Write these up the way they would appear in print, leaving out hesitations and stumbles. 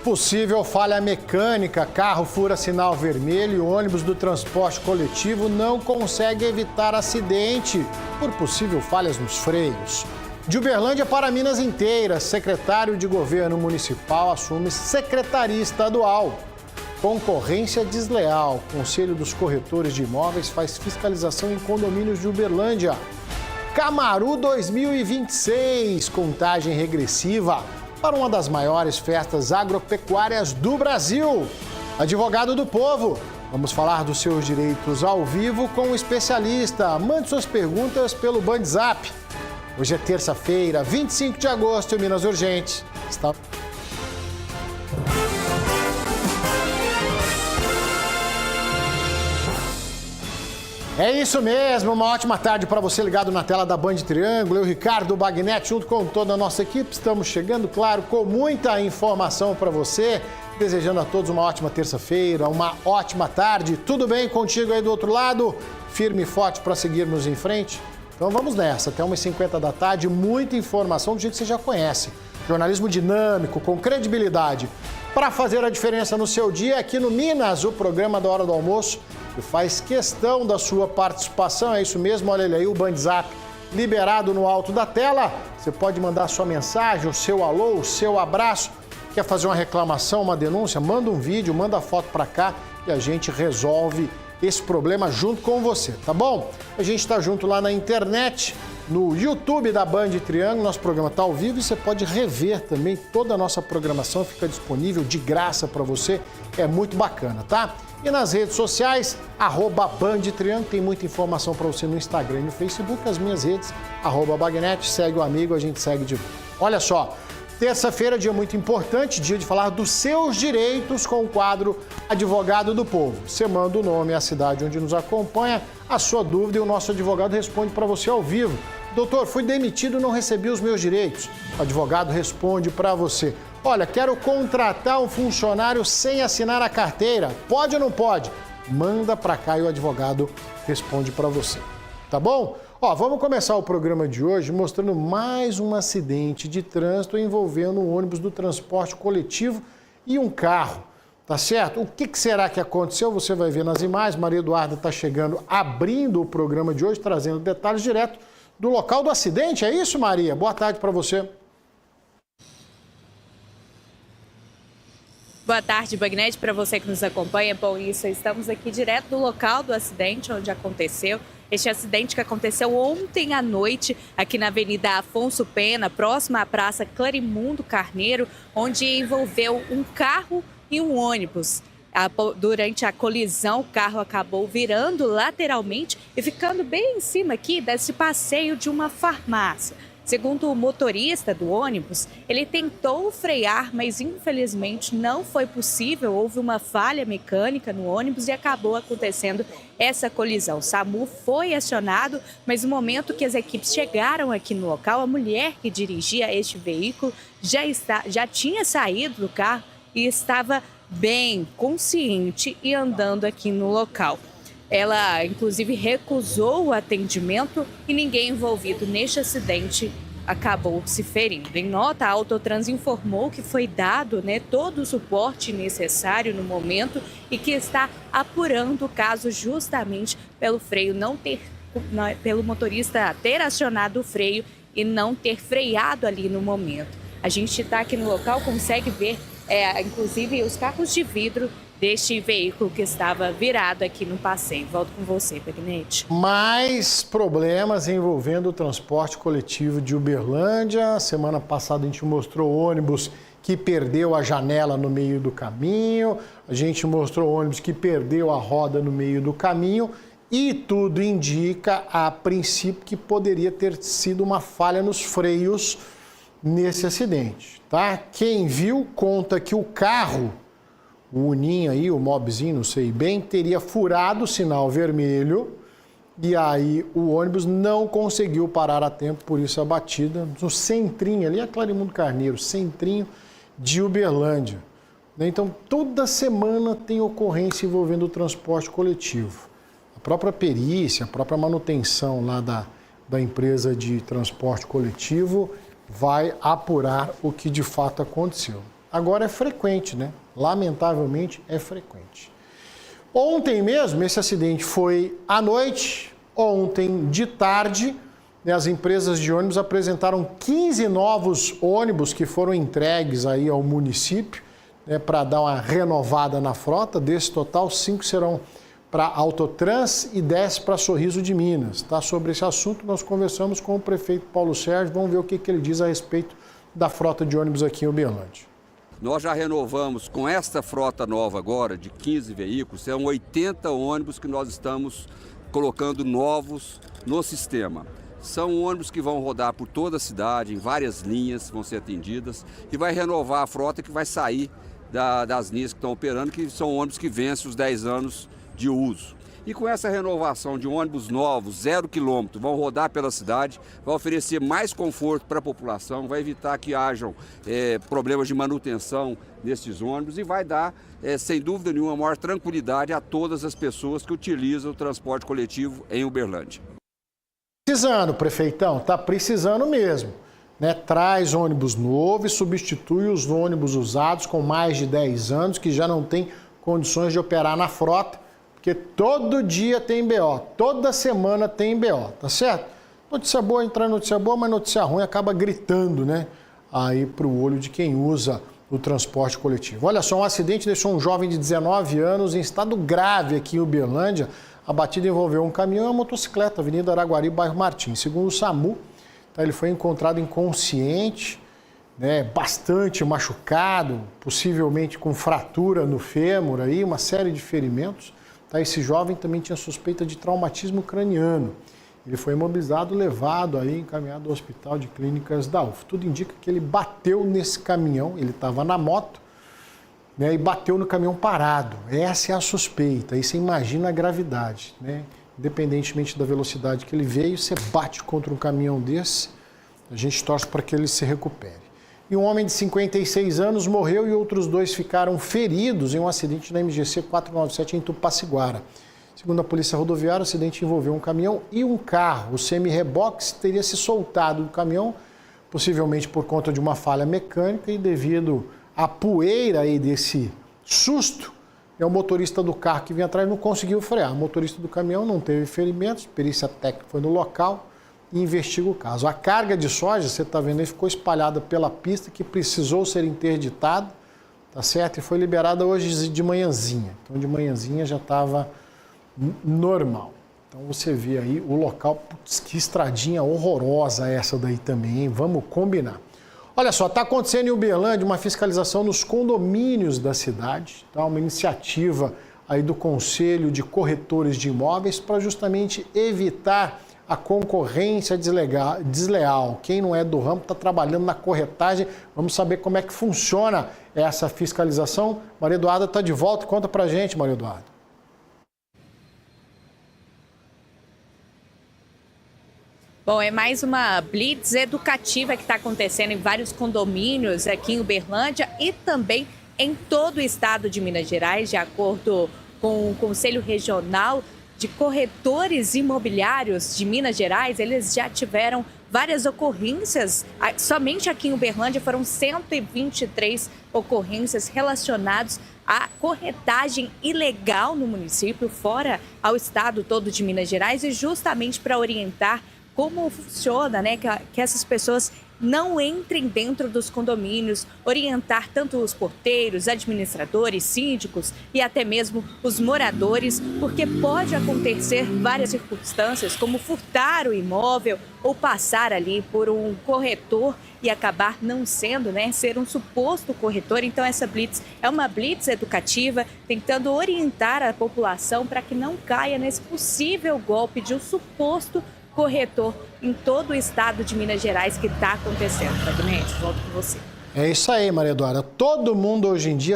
possível falha mecânica, carro fura sinal vermelho e o ônibus do transporte coletivo não consegue evitar acidente por possível falhas nos freios. De Uberlândia para Minas inteira, secretário de governo municipal assume secretaria estadual. Concorrência desleal. Conselho dos corretores de imóveis faz fiscalização em condomínios de Uberlândia. Camaru 2026, contagem regressiva para uma das maiores festas agropecuárias do Brasil. Advogado do Povo, vamos falar dos seus direitos ao vivo com um especialista. Mande suas perguntas pelo Bandzap. Hoje é terça-feira, 25 de agosto, em Minas Urgente. É isso mesmo, uma ótima tarde para você ligado na tela da Band Triângulo. Eu, Ricardo Bagnetti, junto com toda a nossa equipe, estamos chegando, claro, com muita informação para você. Desejando a todos uma ótima terça-feira, uma ótima tarde. Tudo bem contigo aí do outro lado? Firme e forte para seguirmos em frente? Então vamos nessa, até 1h50 da tarde, muita informação do jeito que você já conhece. Jornalismo dinâmico, com credibilidade. Para fazer a diferença no seu dia, aqui no Minas, o programa da Hora do Almoço, que faz questão da sua participação. É isso mesmo, olha ele aí, o Bandzap liberado no alto da tela. Você pode mandar sua mensagem, o seu alô, o seu abraço. Quer fazer uma reclamação, uma denúncia? Manda um vídeo, manda foto para cá e a gente resolve esse problema junto com você, tá bom? A gente está junto lá na internet, no YouTube da Band Triângulo, nosso programa está ao vivo e você pode rever também toda a nossa programação, fica disponível de graça para você, é muito bacana, tá? E nas redes sociais, @Band Triângulo, tem muita informação para você no Instagram e no Facebook, as minhas redes, @Bagnetti, segue o amigo, a gente segue de volta. Olha só, terça-feira, dia muito importante, dia de falar dos seus direitos com o quadro Advogado do Povo. Você manda o nome e a cidade onde nos acompanha, a sua dúvida e o nosso advogado responde para você ao vivo. Doutor, fui demitido e não recebi os meus direitos. O advogado responde para você. Olha, quero contratar um funcionário sem assinar a carteira. Pode ou não pode? Manda para cá e o advogado responde para você. Tá bom? Ó, vamos começar o programa de hoje mostrando mais um acidente de trânsito envolvendo um ônibus do transporte coletivo e um carro, tá certo? O que será que aconteceu? Você vai ver nas imagens. Maria Eduarda está chegando, abrindo o programa de hoje, trazendo detalhes direto do local do acidente. É isso, Maria? Boa tarde para você. Boa tarde, Bagnetti, para você que nos acompanha. Bom, estamos aqui direto do local do acidente, onde aconteceu. Este acidente que aconteceu ontem à noite, aqui na Avenida Afonso Pena, próxima à Praça Clarimundo Carneiro, onde envolveu um carro e um ônibus. Durante a colisão, o carro acabou virando lateralmente e ficando bem em cima aqui desse passeio de uma farmácia. Segundo o motorista do ônibus, ele tentou frear, mas infelizmente não foi possível. Houve uma falha mecânica no ônibus e acabou acontecendo essa colisão. O SAMU foi acionado, mas no momento que as equipes chegaram aqui no local, a mulher que dirigia este veículo já tinha saído do carro e estava bem consciente e andando aqui no local. Ela, inclusive, recusou o atendimento e ninguém envolvido neste acidente acabou se ferindo. Em nota, a Autotrans informou que foi dado todo o suporte necessário no momento e que está apurando o caso justamente pelo freio pelo motorista ter acionado o freio e não ter freado ali no momento. A gente está aqui no local, consegue ver, inclusive, os cacos de vidro deste veículo que estava virado aqui no passeio. Volto com você, Bagnetti. Mais problemas envolvendo o transporte coletivo de Uberlândia. Semana passada a gente mostrou ônibus que perdeu a janela no meio do caminho. A gente mostrou ônibus que perdeu a roda no meio do caminho. E tudo indica, a princípio, que poderia ter sido uma falha nos freios nesse acidente, tá? Quem viu conta que o carro, o Uninho aí, o Mobzinho, não sei bem, teria furado o sinal vermelho e aí o ônibus não conseguiu parar a tempo, por isso a batida no centrinho ali, a Clarimundo Carneiro, centrinho de Uberlândia. Então, toda semana tem ocorrência envolvendo o transporte coletivo. A própria perícia, a própria manutenção lá da empresa de transporte coletivo vai apurar o que de fato aconteceu. agora é frequente, né? Lamentavelmente é frequente. Ontem mesmo, esse acidente foi à noite, ontem de tarde, né, as empresas de ônibus apresentaram 15 novos ônibus que foram entregues aí ao município, né, para dar uma renovada na frota. Desse total, 5 serão para Autotrans e 10 para Sorriso de Minas. Tá? Sobre esse assunto, nós conversamos com o prefeito Paulo Sérgio, vamos ver o que ele diz a respeito da frota de ônibus aqui em Uberlândia. Nós já renovamos com esta frota nova agora, de 15 veículos, são 80 ônibus que nós estamos colocando novos no sistema. São ônibus que vão rodar por toda a cidade, em várias linhas vão ser atendidas, e vai renovar a frota que vai sair das linhas que estão operando, que são ônibus que vencem os 10 anos de uso. E com essa renovação de ônibus novos, 0 quilômetro, vão rodar pela cidade, vai oferecer mais conforto para a população, vai evitar que hajam problemas de manutenção nesses ônibus e vai dar, sem dúvida nenhuma, maior tranquilidade a todas as pessoas que utilizam o transporte coletivo em Uberlândia. Precisando, prefeitão, tá precisando mesmo, né? Traz ônibus novo e substitui os ônibus usados com mais de 10 anos que já não tem condições de operar na frota, porque todo dia tem BO, toda semana tem BO, tá certo? Notícia boa, entra notícia boa, mas notícia ruim acaba gritando, né? Aí pro olho de quem usa o transporte coletivo. Olha só, um acidente deixou um jovem de 19 anos em estado grave aqui em Uberlândia. A batida envolveu um caminhão e uma motocicleta, Avenida Araguari, bairro Martins. Segundo o SAMU, tá, ele foi encontrado inconsciente, né, bastante machucado, possivelmente com fratura no fêmur, aí, uma série de ferimentos. Tá, esse jovem também tinha suspeita de traumatismo craniano. Ele foi imobilizado, levado, aí, encaminhado ao Hospital de Clínicas da UF. Tudo indica que ele bateu nesse caminhão, ele estava na moto, né, e bateu no caminhão parado. Essa é a suspeita. Aí você imagina a gravidade, né? Independentemente da velocidade que ele veio, você bate contra um caminhão desse, a gente torce para que ele se recupere. E um homem de 56 anos morreu e outros 2 ficaram feridos em um acidente na MGC 497 em Tupaciguara. Segundo a Polícia Rodoviária, o acidente envolveu um caminhão e um carro. O semi-reboque teria se soltado do caminhão, possivelmente por conta de uma falha mecânica e devido à poeira aí desse susto, o motorista do carro que vinha atrás não conseguiu frear. O motorista do caminhão não teve ferimentos, perícia técnica foi no local e investiga o caso. A carga de soja, você está vendo aí, ficou espalhada pela pista, que precisou ser interditada, tá certo? E foi liberada hoje de manhãzinha. Então, de manhãzinha já estava normal. Então, você vê aí o local, putz, que estradinha horrorosa essa daí também, hein? Vamos combinar. Olha só, está acontecendo em Uberlândia uma fiscalização nos condomínios da cidade, tá? Uma iniciativa aí do Conselho de Corretores de Imóveis para justamente evitar a concorrência desleal. Quem não é do ramo está trabalhando na corretagem. Vamos saber como é que funciona essa fiscalização. Maria Eduarda está de volta. Conta pra gente, Maria Eduarda. Bom, é mais uma blitz educativa que está acontecendo em vários condomínios aqui em Uberlândia e também em todo o estado de Minas Gerais, de acordo com o Conselho Regional de Corretores Imobiliários de Minas Gerais. Eles já tiveram várias ocorrências. Somente aqui em Uberlândia foram 123 ocorrências relacionadas à corretagem ilegal no município, fora ao estado todo de Minas Gerais, e justamente para orientar como funciona, né, que essas pessoas não entrem dentro dos condomínios, orientar tanto os porteiros, administradores, síndicos e até mesmo os moradores, porque pode acontecer várias circunstâncias, como furtar o imóvel ou passar ali por um corretor e acabar não sendo, né, ser um suposto corretor. Então essa blitz é uma blitz educativa, tentando orientar a população para que não caia nesse possível golpe de um suposto corretor em todo o estado de Minas Gerais que está acontecendo. Fabinete, volto com você. É isso aí, Maria Eduarda. Todo mundo hoje em dia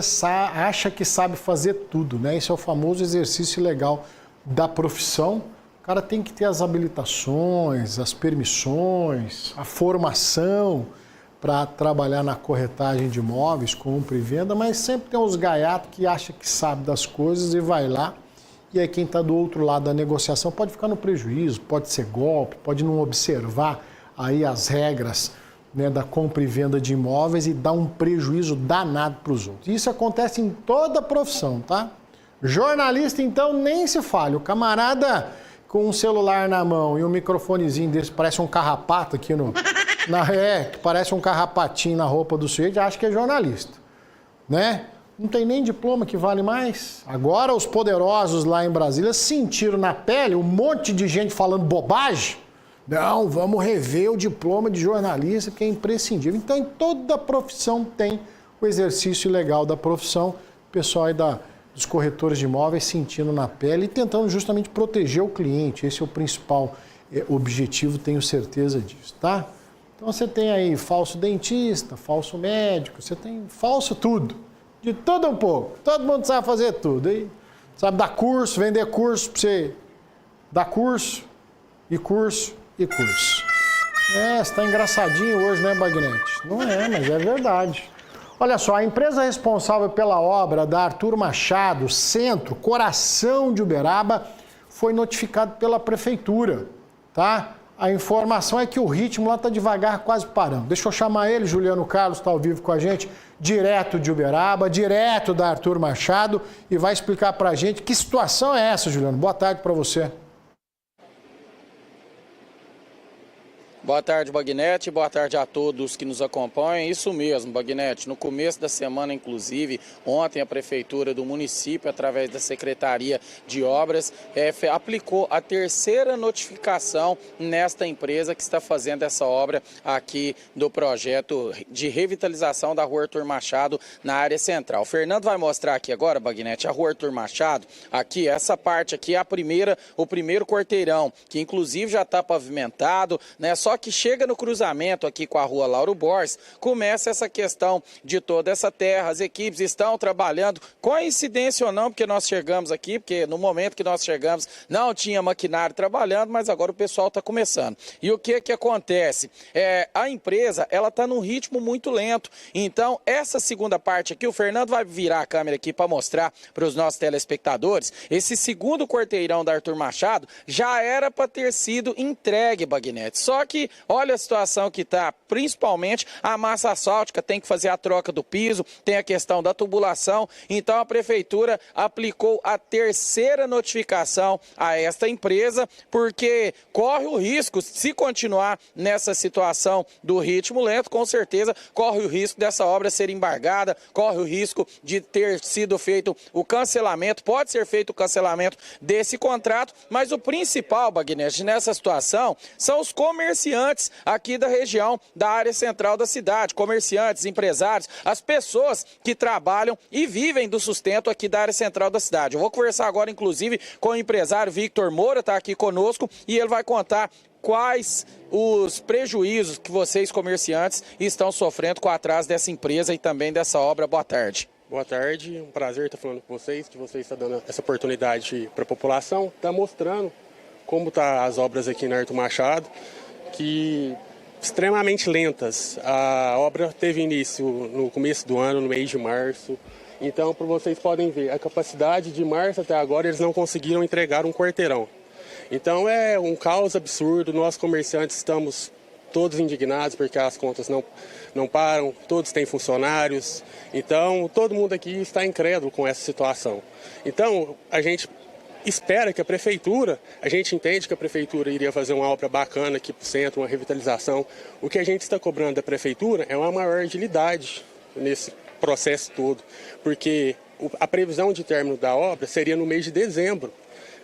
acha que sabe fazer tudo, né? Esse é o famoso exercício legal da profissão. O cara tem que ter as habilitações, as permissões, a formação para trabalhar na corretagem de imóveis, compra e venda, mas sempre tem uns gaiatos que acham que sabe das coisas e vai lá. E aí quem está do outro lado da negociação pode ficar no prejuízo, pode ser golpe, pode não observar aí as regras né, da compra e venda de imóveis e dá um prejuízo danado para os outros. Isso acontece em toda a profissão, tá? Jornalista, então, nem se fale. O camarada com um celular na mão e um microfonezinho desse, parece um carrapato aqui que parece um carrapatinho na roupa do sujeito, acha que é jornalista, né? Não tem nem diploma que vale mais. Agora os poderosos lá em Brasília sentiram na pele um monte de gente falando bobagem. Não, vamos rever o diploma de jornalista, que é imprescindível. Então, em toda profissão tem o exercício legal da profissão. O pessoal aí dos corretores de imóveis sentindo na pele e tentando justamente proteger o cliente. Esse é o principal objetivo, tenho certeza disso, tá? Então, você tem aí falso dentista, falso médico, você tem falso tudo. De tudo um pouco. Todo mundo sabe fazer tudo. Aí, sabe dar curso, vender curso para você dar curso e curso e curso. Você está engraçadinho hoje, né, Bagnete? Não é, mas é verdade. Olha só, a empresa responsável pela obra da Arthur Machado, centro, coração de Uberaba, foi notificado pela prefeitura, tá? A informação é que o ritmo lá está devagar, quase parando. Deixa eu chamar ele, Juliano Carlos está ao vivo com a gente, direto de Uberaba, direto da Arthur Machado, e vai explicar para a gente que situação é essa, Juliano. Boa tarde para você. Boa tarde, Bagnete. Boa tarde a todos que nos acompanham. Isso mesmo, Bagnete. No começo da semana, inclusive, ontem a Prefeitura do município, através da Secretaria de Obras, aplicou a terceira notificação nesta empresa que está fazendo essa obra aqui do projeto de revitalização da Rua Arthur Machado na área central. O Fernando vai mostrar aqui agora, Bagnete, a Rua Arthur Machado. Aqui, essa parte aqui é o primeiro quarteirão, que inclusive já está pavimentado, né? Só que chega no cruzamento aqui com a Rua Lauro Borges, começa essa questão de toda essa terra. As equipes estão trabalhando, coincidência ou não, porque nós chegamos aqui, porque no momento que nós chegamos não tinha maquinário trabalhando, mas agora o pessoal está começando. E o que acontece? A empresa, ela está num ritmo muito lento. Então, essa segunda parte aqui, o Fernando vai virar a câmera aqui para mostrar para os nossos telespectadores, esse segundo quarteirão da Arthur Machado já era para ter sido entregue, Bagnete. Só que olha a situação que está, principalmente a massa asfáltica, tem que fazer a troca do piso, tem a questão da tubulação, então a Prefeitura aplicou a terceira notificação a esta empresa, porque corre o risco, se continuar nessa situação do ritmo lento, com certeza corre o risco dessa obra ser embargada, corre o risco de ter sido feito o cancelamento, pode ser feito o cancelamento desse contrato, mas o principal, Bagnete, nessa situação são os comerciantes aqui da região, da área central da cidade, comerciantes, empresários, as pessoas que trabalham e vivem do sustento aqui da área central da cidade. Eu vou conversar agora, inclusive, com o empresário Victor Moura, está aqui conosco, e ele vai contar quais os prejuízos que vocês, comerciantes, estão sofrendo com o atraso dessa empresa e também dessa obra. Boa tarde. Boa tarde, um prazer estar falando com vocês, que vocês estão dando essa oportunidade para a população, está mostrando como estão as obras aqui na Arthur Machado, que extremamente lentas. A obra teve início no começo do ano, no mês de março. Então, como vocês podem ver, a capacidade de março até agora, eles não conseguiram entregar um quarteirão. Então, é um caos absurdo. Nós, comerciantes, estamos todos indignados porque as contas não param, todos têm funcionários. Então, todo mundo aqui está incrédulo com essa situação. Então, a gente espera que a Prefeitura, a gente entende que a Prefeitura iria fazer uma obra bacana aqui para o centro, uma revitalização. O que a gente está cobrando da Prefeitura é uma maior agilidade nesse processo todo, porque a previsão de término da obra seria no mês de dezembro.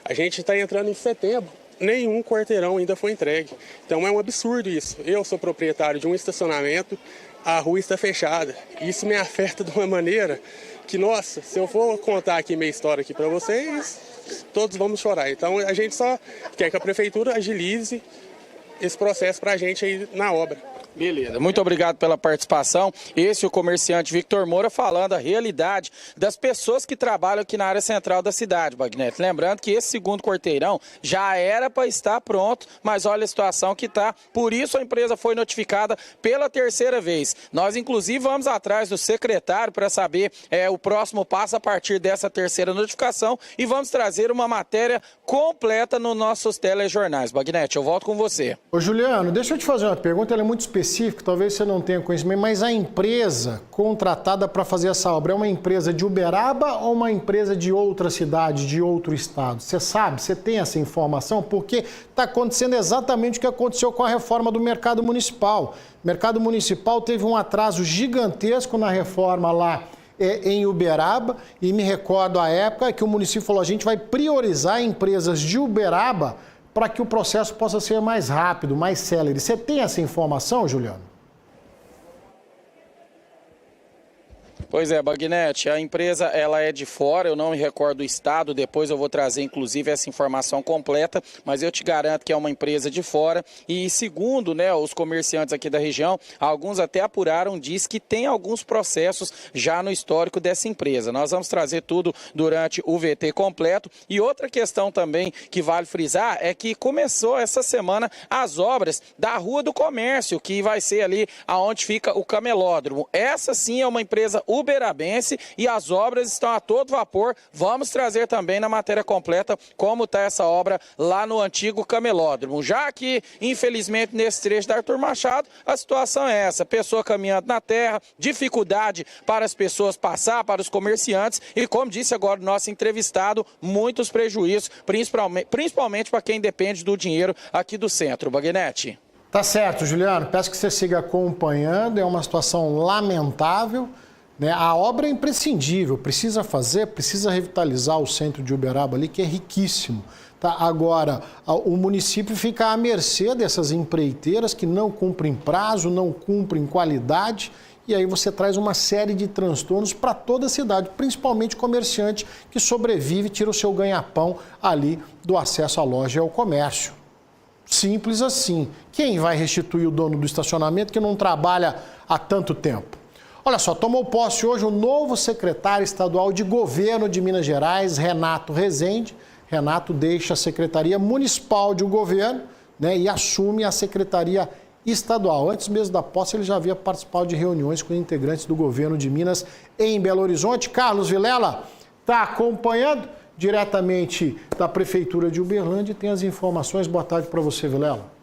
A gente está entrando em setembro, nenhum quarteirão ainda foi entregue. Então é um absurdo isso. Eu sou proprietário de um estacionamento, a rua está fechada. Isso me afeta de uma maneira que, nossa, se eu for contar aqui minha história aqui para vocês, todos vamos chorar. Então a gente só quer que a Prefeitura agilize esse processo para a gente aí na obra. Beleza, muito obrigado pela participação. Esse é o comerciante Victor Moura falando a realidade das pessoas que trabalham aqui na área central da cidade, Bagnete. Lembrando que esse segundo quarteirão já era para estar pronto, mas olha a situação que está. Por isso a empresa foi notificada pela terceira vez. Nós, inclusive, vamos atrás do secretário para saber o próximo passo a partir dessa terceira notificação e vamos trazer uma matéria completa nos nossos telejornais. Bagnete, eu volto com você. Ô Juliano, deixa eu te fazer uma pergunta, ela é muito específica específico, talvez você não tenha conhecimento, mas a empresa contratada para fazer essa obra é uma empresa de Uberaba ou uma empresa de outra cidade, de outro estado? Você sabe, você tem essa informação? Porque está acontecendo exatamente o que aconteceu com a reforma do mercado municipal. O mercado municipal teve um atraso gigantesco na reforma lá em Uberaba, e me recordo a época que o município falou: a gente vai priorizar empresas de Uberaba para que o processo possa ser mais rápido, mais célere. Você tem essa informação, Juliano? Pois é, Bagnetti, a empresa ela é de fora, eu não me recordo do estado, depois eu vou trazer inclusive essa informação completa, mas eu te garanto que é uma empresa de fora e segundo, né, os comerciantes aqui da região, alguns até apuraram, diz que tem alguns processos já no histórico dessa empresa. Nós vamos trazer tudo durante o VT completo e outra questão também que vale frisar é que começou essa semana as obras da Rua do Comércio, que vai ser ali aonde fica o camelódromo. Essa sim é uma empresa uberabense e as obras estão a todo vapor. Vamos trazer também na matéria completa como está essa obra lá no antigo camelódromo. Já que, infelizmente, nesse trecho da Arthur Machado, a situação é essa: pessoa caminhando na terra, dificuldade para as pessoas passar, para os comerciantes e, como disse agora o nosso entrevistado, muitos prejuízos, principalmente para quem depende do dinheiro aqui do centro. Bagnetti. Tá certo, Juliano. Peço que você siga acompanhando. É uma situação lamentável, né? A obra é imprescindível, precisa revitalizar o centro de Uberaba ali, que é riquíssimo. Tá? Agora, o município fica à mercê dessas empreiteiras que não cumprem prazo, não cumprem qualidade, e aí você traz uma série de transtornos para toda a cidade, principalmente comerciante que sobrevive, tira o seu ganha-pão ali do acesso à loja e ao comércio. Simples assim. Quem vai restituir o dono do estacionamento que não trabalha há tanto tempo? Olha só, tomou posse hoje o novo secretário estadual de governo de Minas Gerais, Renato Rezende. Renato deixa a Secretaria Municipal de Governo, né, e assume a Secretaria Estadual. Antes mesmo da posse, ele já havia participado de reuniões com integrantes do governo de Minas em Belo Horizonte. Carlos Vilela está acompanhando diretamente da Prefeitura de Uberlândia e tem as informações. Boa tarde para você, Vilela.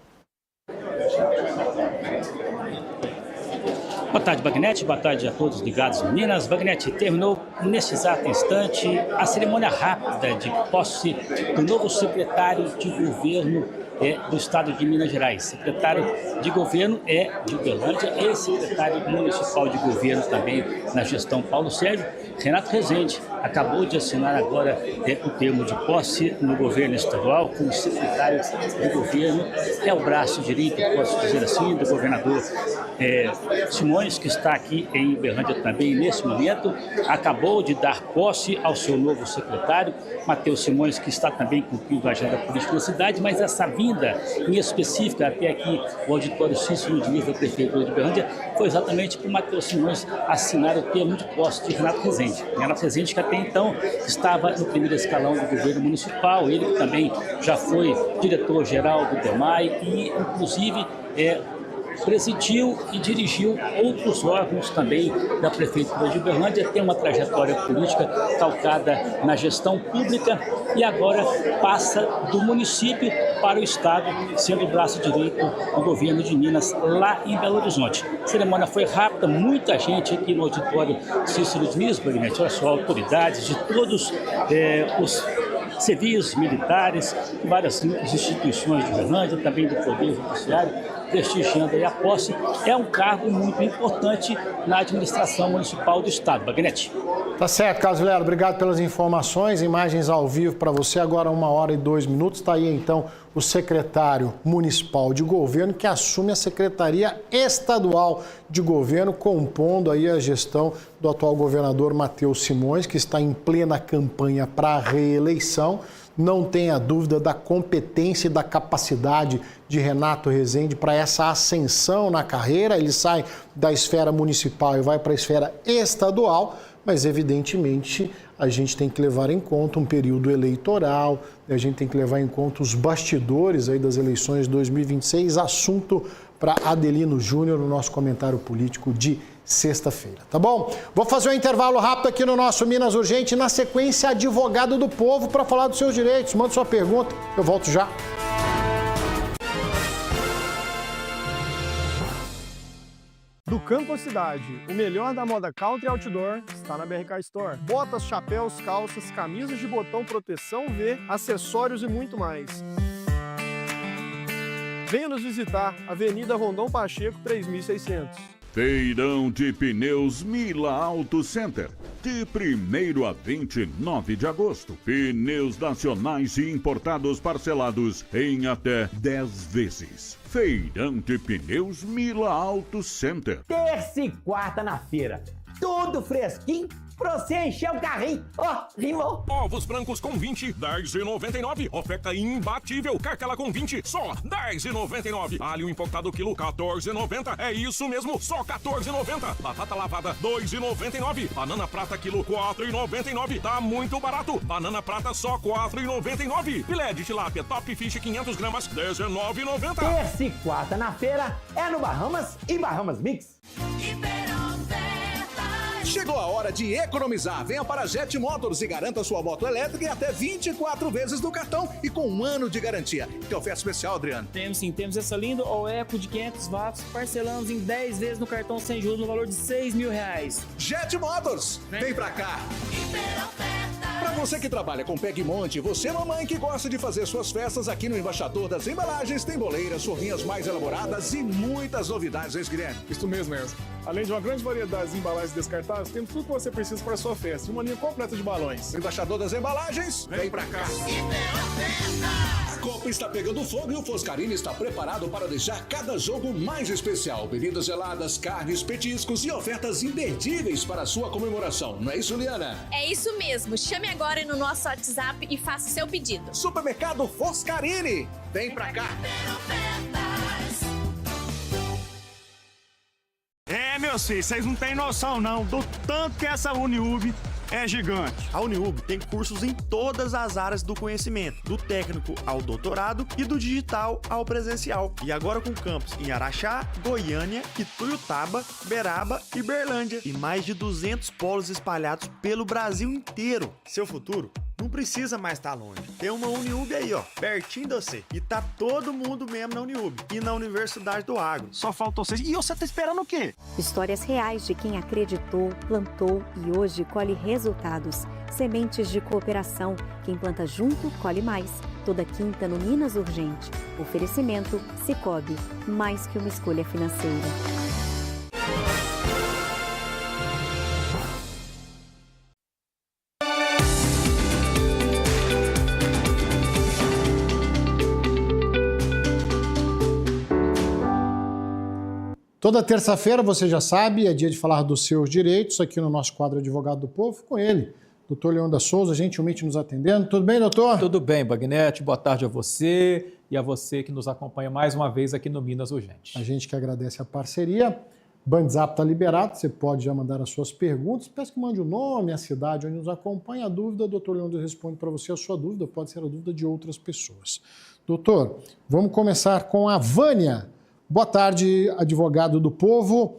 Boa tarde, Bagnetti. Boa tarde a todos ligados em Minas. Bagnetti, terminou neste exato instante a cerimônia rápida de posse do novo secretário de governo do estado de Minas Gerais. Secretário de governo é de Uberlândia e secretário municipal de governo também na gestão Paulo Sérgio. Renato Rezende acabou de assinar agora o termo de posse no governo estadual como secretário de governo. É o braço direito, posso dizer assim, do governador Simões, que está aqui em Uberlândia também nesse momento. Acabou de dar posse ao seu novo secretário, Matheus Simões, que está também cumprindo a agenda política da cidade, mas essa vinda em específica até aqui, o auditório Cícero Diniz da Prefeitura de Uberlândia, foi exatamente para o Matheus Simões assinar o termo de posse de Renato Rezende. Renato Rezende, que até então estava no primeiro escalão do governo municipal, ele que também já foi diretor-geral do DEMAI e, inclusive, presidiu e dirigiu outros órgãos também da Prefeitura de Uberlândia, tem uma trajetória política calcada na gestão pública e agora passa do município para o estado, sendo o braço direito do governo de Minas, lá em Belo Horizonte. A cerimônia foi rápida, muita gente aqui no auditório Cícero Diniz, olha só, autoridades de todos os civis, militares, várias instituições de Uberlândia, também do Poder Judiciário, prestigiando aí a posse. É um cargo muito importante na administração municipal do estado. Bagnetti. Tá certo, Carlos Vilela, obrigado pelas informações, imagens ao vivo para você, agora 1h02. Está aí então o secretário municipal de governo que assume a Secretaria Estadual de Governo, compondo aí a gestão do atual governador Matheus Simões, que está em plena campanha para a reeleição. Não tenha dúvida da competência e da capacidade de Renato Rezende para essa ascensão na carreira. Ele sai da esfera municipal e vai para a esfera estadual, mas evidentemente a gente tem que levar em conta um período eleitoral, a gente tem que levar em conta os bastidores aí das eleições de 2026, assunto para Adelino Júnior no nosso comentário político de sexta-feira, tá bom? Vou fazer um intervalo rápido aqui no nosso Minas Urgente, na sequência, advogado do povo para falar dos seus direitos. Manda sua pergunta, eu volto já. Tocando com a cidade, o melhor da moda country outdoor está na BRK Store. Botas, chapéus, calças, camisas de botão, proteção V, acessórios e muito mais. Venha nos visitar, Avenida Rondon Pacheco, 3600. Feirão de Pneus Mila Auto Center. De 1º a 29 de agosto. Pneus nacionais e importados parcelados em até 10 vezes. Feirão de Pneus Mila Auto Center. Terça e quarta na feira. Tudo fresquinho pra você encher o carrinho. Ó, rimou. Ovos brancos com 20, R$10,99. Oferta imbatível. Cartela com 20, só R$10,99. Alho importado quilo, R$14,90. É isso mesmo, só R$14,90. Batata lavada, R$2,99. Banana prata quilo, R$4,99. Tá muito barato. Banana prata só R$4,99. Filé de tilápia Top Fish 500 gramas, R$19,90. Terça e quarta na feira é no Bahamas e Bahamas Mix. Chegou a hora de economizar. Venha para a Jet Motors e garanta sua moto elétrica em até 24 vezes no cartão e com 1 ano de garantia. Que oferta especial, Adriano? Temos sim, temos essa linda All Eco de 500 watts, parcelamos em 10 vezes no cartão sem juros no valor de R$6.000. Jet Motors, vem pra cá! Para você que trabalha com Pegmonte, você mamãe que gosta de fazer suas festas aqui no Embaixador das Embalagens, tem boleiras, forrinhas mais elaboradas e muitas novidades, hein, Guilherme? Isso mesmo, Ernesto. Além de uma grande variedade de embalagens descartáveis, temos tudo que você precisa para a sua festa e uma linha completa de balões. Embaixador das Embalagens, vem pra cá! A Copa está pegando fogo e o Foscarini está preparado para deixar cada jogo mais especial. Bebidas geladas, carnes, petiscos e ofertas imperdíveis para a sua comemoração. Não é isso, Liana? É isso mesmo. Chame agora no nosso WhatsApp e faça seu pedido. Supermercado Foscarini, vem pra cá! Meus filhos, vocês não têm noção não do tanto que essa Uniub é gigante. A Uniub tem cursos em todas as áreas do conhecimento, do técnico ao doutorado e do digital ao presencial. E agora com campus em Araxá, Goiânia, Ituiutaba, Beraba e Berlândia. E mais de 200 polos espalhados pelo Brasil inteiro. Seu futuro não precisa mais estar longe. Tem uma Uniub aí, ó, pertinho de você. E tá todo mundo mesmo na Uniub. E na Universidade do Agro. Só faltou vocês. E você tá esperando o quê? Histórias reais de quem acreditou, plantou e hoje colhe resultados. Sementes de cooperação. Quem planta junto, colhe mais. Toda quinta no Minas Urgente. Oferecimento Sicoob. Mais que uma escolha financeira. Toda terça-feira, você já sabe, é dia de falar dos seus direitos aqui no nosso quadro Advogado do Povo, com ele, doutor Leão da Souza, gentilmente nos atendendo. Tudo bem, doutor? Tudo bem, Bagnete. Boa tarde a você e a você que nos acompanha mais uma vez aqui no Minas Urgente. A gente que agradece a parceria. Bandzap está liberado, você pode já mandar as suas perguntas. Peço que mande o nome, a cidade onde nos acompanha. A dúvida, o doutor Leão responde para você a sua dúvida, pode ser a dúvida de outras pessoas. Doutor, vamos começar com a Vânia. Boa tarde, advogado do povo.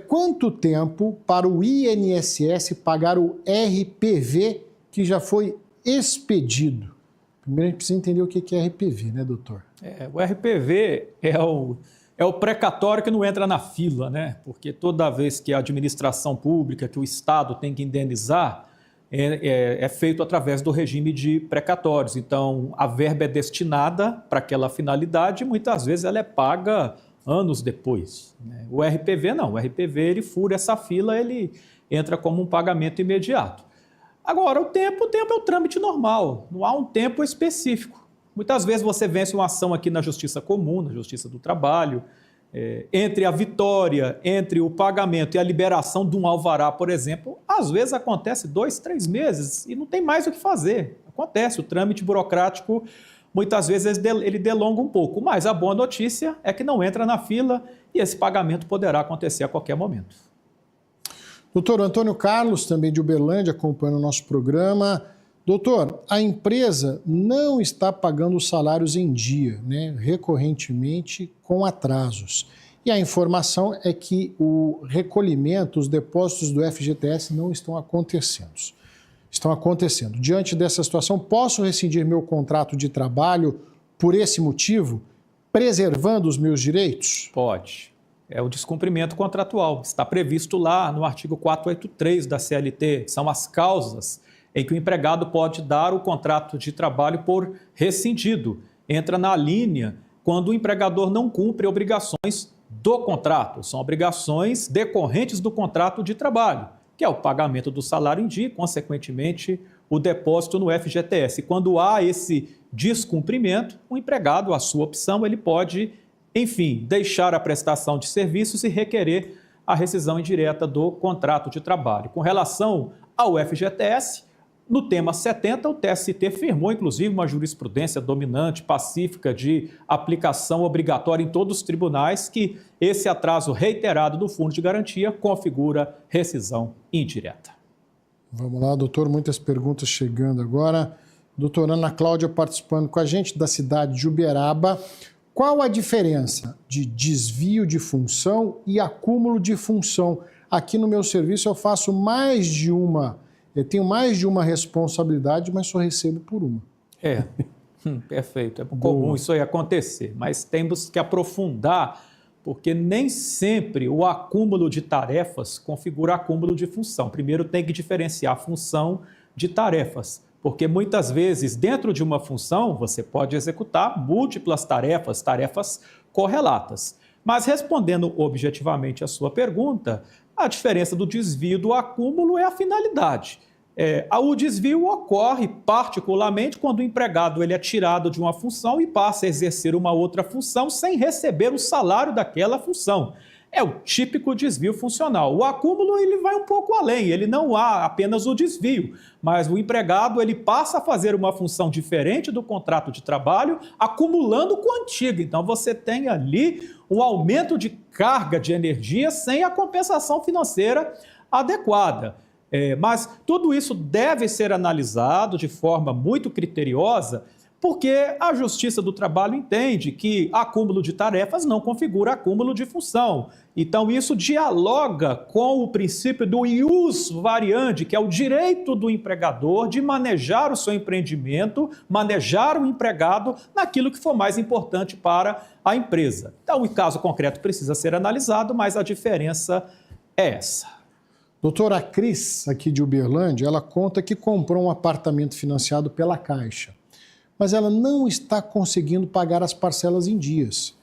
Quanto tempo para o INSS pagar o RPV que já foi expedido? Primeiro a gente precisa entender o que é RPV, né, doutor? O RPV é o precatório que não entra na fila, né? Porque toda vez que a administração pública, que o Estado tem que indenizar, é feito através do regime de precatórios. Então, a verba é destinada para aquela finalidade e muitas vezes ela é paga anos depois. O RPV não, o RPV ele fura essa fila, ele entra como um pagamento imediato. Agora, o tempo é o trâmite normal, não há um tempo específico. Muitas vezes você vence uma ação aqui na Justiça Comum, na Justiça do Trabalho, entre a vitória, entre o pagamento e a liberação de um alvará, por exemplo, às vezes acontece 2, 3 meses e não tem mais o que fazer. Acontece, o trâmite burocrático muitas vezes ele delonga um pouco, mas a boa notícia é que não entra na fila e esse pagamento poderá acontecer a qualquer momento. Doutor Antônio Carlos, também de Uberlândia, acompanhando o nosso programa. Doutor, a empresa não está pagando os salários em dia, né, recorrentemente com atrasos. E a informação é que o recolhimento, os depósitos do FGTS não estão acontecendo. Diante dessa situação, posso rescindir meu contrato de trabalho por esse motivo, preservando os meus direitos? Pode. É o descumprimento contratual. Está previsto lá no artigo 483 da CLT. São as causas em que o empregado pode dar o contrato de trabalho por rescindido. Entra na linha quando o empregador não cumpre obrigações do contrato. São obrigações decorrentes do contrato de trabalho, que é o pagamento do salário em dia, consequentemente, o depósito no FGTS. Quando há esse descumprimento, o empregado, a sua opção, ele pode, enfim, deixar a prestação de serviços e requerer a rescisão indireta do contrato de trabalho. Com relação ao FGTS, no tema 70, o TST firmou, inclusive, uma jurisprudência dominante, pacífica, de aplicação obrigatória em todos os tribunais, que esse atraso reiterado do Fundo de Garantia configura rescisão indireta. Vamos lá, doutor, muitas perguntas chegando agora. Doutora Ana Cláudia participando com a gente da cidade de Uberaba. Qual a diferença de desvio de função e acúmulo de função? Aqui no meu serviço eu faço eu tenho mais de uma responsabilidade, mas só recebo por uma. Perfeito. É comum isso aí acontecer, mas temos que aprofundar, porque nem sempre o acúmulo de tarefas configura acúmulo de função. Primeiro tem que diferenciar função de tarefas, porque muitas vezes dentro de uma função você pode executar múltiplas tarefas correlatas. Mas respondendo objetivamente a sua pergunta, a diferença do desvio do acúmulo é a finalidade. O desvio ocorre particularmente quando o empregado ele é tirado de uma função e passa a exercer uma outra função sem receber o salário daquela função. É o típico desvio funcional. O acúmulo ele vai um pouco além, ele não há apenas o desvio, mas o empregado ele passa a fazer uma função diferente do contrato de trabalho, acumulando com a antiga. Então você tem ali um aumento de carga de energia sem a compensação financeira adequada. Mas tudo isso deve ser analisado de forma muito criteriosa, porque a Justiça do Trabalho entende que acúmulo de tarefas não configura acúmulo de função. Então, isso dialoga com o princípio do ius variandi, que é o direito do empregador de manejar o seu empreendimento, manejar o empregado naquilo que for mais importante para a empresa. Então, o caso concreto precisa ser analisado, mas a diferença é essa. Doutora Cris, aqui de Uberlândia, ela conta que comprou um apartamento financiado pela Caixa, mas ela não está conseguindo pagar as parcelas em dias.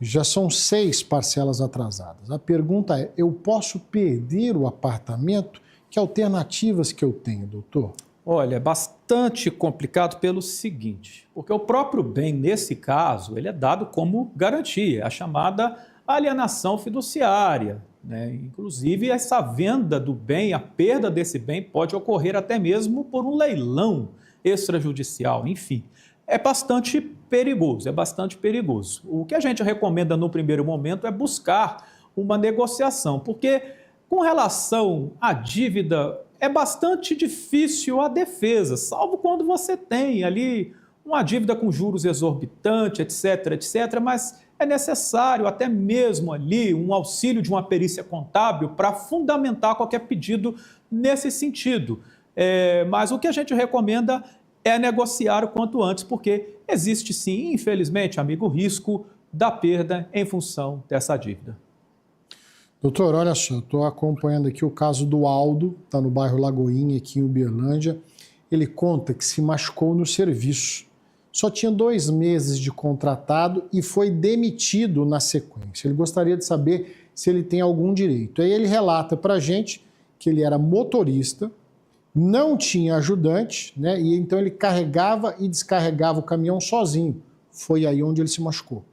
Já são 6 parcelas atrasadas. A pergunta é, eu posso perder o apartamento? Que alternativas que eu tenho, doutor? Olha, é bastante complicado pelo seguinte, porque o próprio bem, nesse caso, ele é dado como garantia, a chamada alienação fiduciária. Inclusive, essa venda do bem, a perda desse bem pode ocorrer até mesmo por um leilão extrajudicial, enfim. É bastante perigoso. O que a gente recomenda no primeiro momento é buscar uma negociação, porque com relação à dívida é bastante difícil a defesa, salvo quando você tem ali uma dívida com juros exorbitantes, etc., mas é necessário até mesmo ali um auxílio de uma perícia contábil para fundamentar qualquer pedido nesse sentido. Mas o que a gente recomenda é negociar o quanto antes, porque existe sim, infelizmente, amigo, o risco da perda em função dessa dívida. Doutor, olha só, estou acompanhando aqui o caso do Aldo, está no bairro Lagoinha, aqui em Uberlândia. Ele conta que se machucou no serviço. Só tinha 2 meses de contratado e foi demitido na sequência. Ele gostaria de saber se ele tem algum direito. Aí ele relata para a gente que ele era motorista, não tinha ajudante, e então ele carregava e descarregava o caminhão sozinho. Foi aí onde ele se machucou.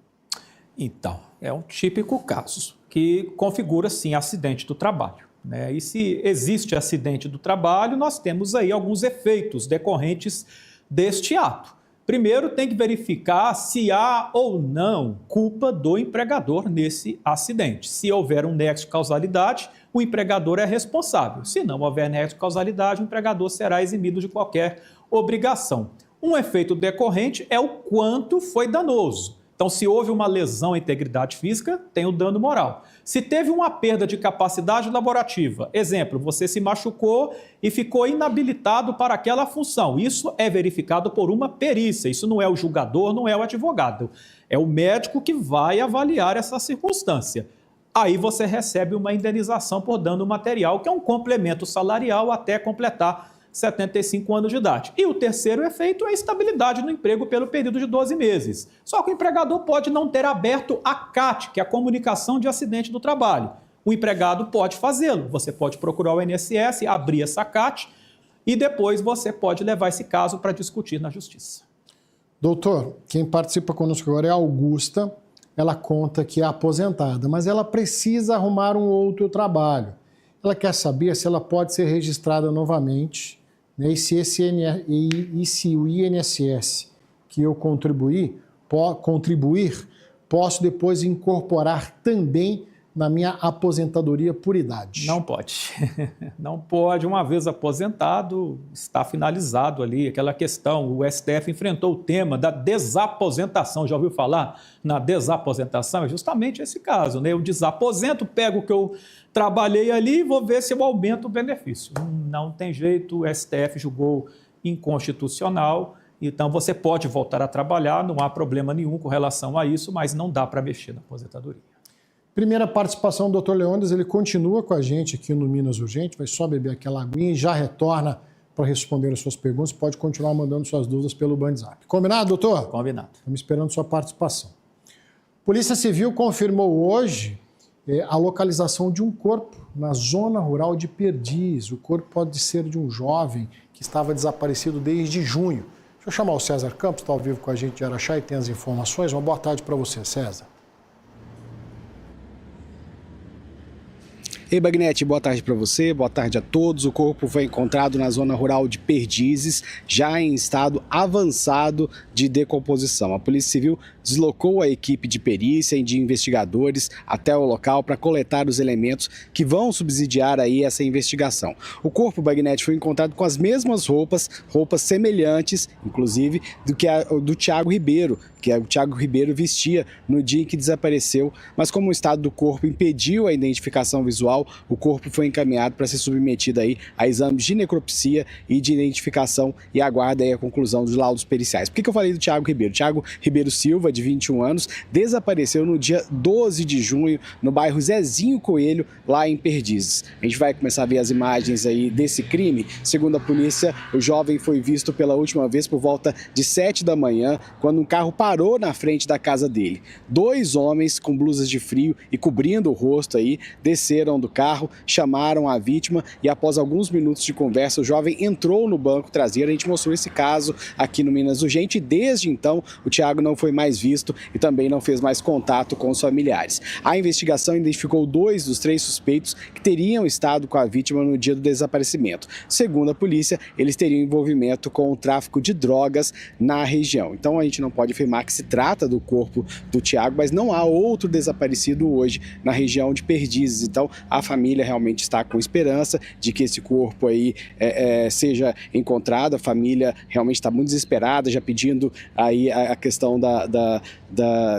Então, é um típico caso que configura, sim, acidente do trabalho. E se existe acidente do trabalho, nós temos aí alguns efeitos decorrentes deste ato. Primeiro, tem que verificar se há ou não culpa do empregador nesse acidente. Se houver um nexo de causalidade, o empregador é responsável. Se não houver nexo de causalidade, o empregador será eximido de qualquer obrigação. Um efeito decorrente é o quanto foi danoso. Então, se houve uma lesão à integridade física, tem o dano moral. Se teve uma perda de capacidade laborativa, exemplo, você se machucou e ficou inabilitado para aquela função, isso é verificado por uma perícia, isso não é o julgador, não é o advogado, é o médico que vai avaliar essa circunstância. aí você recebe uma indenização por dano material, que é um complemento salarial até completar 75 anos de idade. E o terceiro efeito é a estabilidade no emprego pelo período de 12 meses. Só que o empregador pode não ter aberto a CAT, que é a comunicação de acidente do trabalho. O empregado pode fazê-lo. Você pode procurar o INSS, abrir essa CAT e depois você pode levar esse caso para discutir na justiça. Doutor, quem participa conosco agora é a Augusta. Ela conta que é aposentada, mas ela precisa arrumar um outro trabalho. Ela quer saber se ela pode ser registrada novamente, né, e se o INSS que eu contribuir, posso depois incorporar também na minha aposentadoria por idade. Não pode. Não pode. Uma vez aposentado, está finalizado ali aquela questão. O STF enfrentou o tema da desaposentação. Já ouviu falar na desaposentação? É justamente esse caso, né? Eu desaposento, pego o que eu trabalhei ali e vou ver se eu aumento o benefício. Não tem jeito, o STF julgou inconstitucional. Então, você pode voltar a trabalhar, não há problema nenhum com relação a isso, mas não dá para mexer na aposentadoria. Primeira participação do Dr. Leônidas, ele continua com a gente aqui no Minas Urgente, vai só beber aquela aguinha e já retorna para responder as suas perguntas. Pode continuar mandando suas dúvidas pelo WhatsApp. Combinado, doutor? Combinado. Estamos esperando sua participação. Polícia Civil confirmou hoje a localização de um corpo na zona rural de Perdiz. O corpo pode ser de um jovem que estava desaparecido desde junho. Deixa eu chamar o César Campos, está ao vivo com a gente de Araxá e tem as informações. Uma boa tarde para você, César. Ei, Bagnetti, boa tarde para você, boa tarde a todos. O corpo foi encontrado na zona rural de Perdizes, já em estado avançado de decomposição. A Polícia Civil deslocou a equipe de perícia e de investigadores até o local para coletar os elementos que vão subsidiar aí essa investigação. O corpo, Bagnetti, foi encontrado com as mesmas roupas semelhantes, inclusive, do Thiago Ribeiro, que o Thiago Ribeiro vestia no dia em que desapareceu, mas como o estado do corpo impediu a identificação visual, o corpo foi encaminhado para ser submetido aí a exames de necropsia e de identificação e aguarda aí a conclusão dos laudos periciais. Por que eu falei do Thiago Ribeiro? Thiago Ribeiro Silva, de 21 anos, desapareceu no dia 12 de junho no bairro Zezinho Coelho, lá em Perdizes. A gente vai começar a ver as imagens aí desse crime. Segundo a polícia, o jovem foi visto pela última vez por volta de 7 da manhã, quando um carro parou na frente da casa dele. 2 homens com blusas de frio e cobrindo o rosto aí, desceram do carro, chamaram a vítima e após alguns minutos de conversa, o jovem entrou no banco traseiro. A gente mostrou esse caso aqui no Minas Urgente e desde então o Thiago não foi mais visto e também não fez mais contato com os familiares. A investigação identificou 2 dos 3 suspeitos que teriam estado com a vítima no dia do desaparecimento. Segundo a polícia, eles teriam envolvimento com o tráfico de drogas na região. Então a gente não pode afirmar que se trata do corpo do Thiago, mas não há outro desaparecido hoje na região de Perdizes. Então a família realmente está com esperança de que esse corpo aí seja encontrado. A família realmente está muito desesperada, já pedindo aí a questão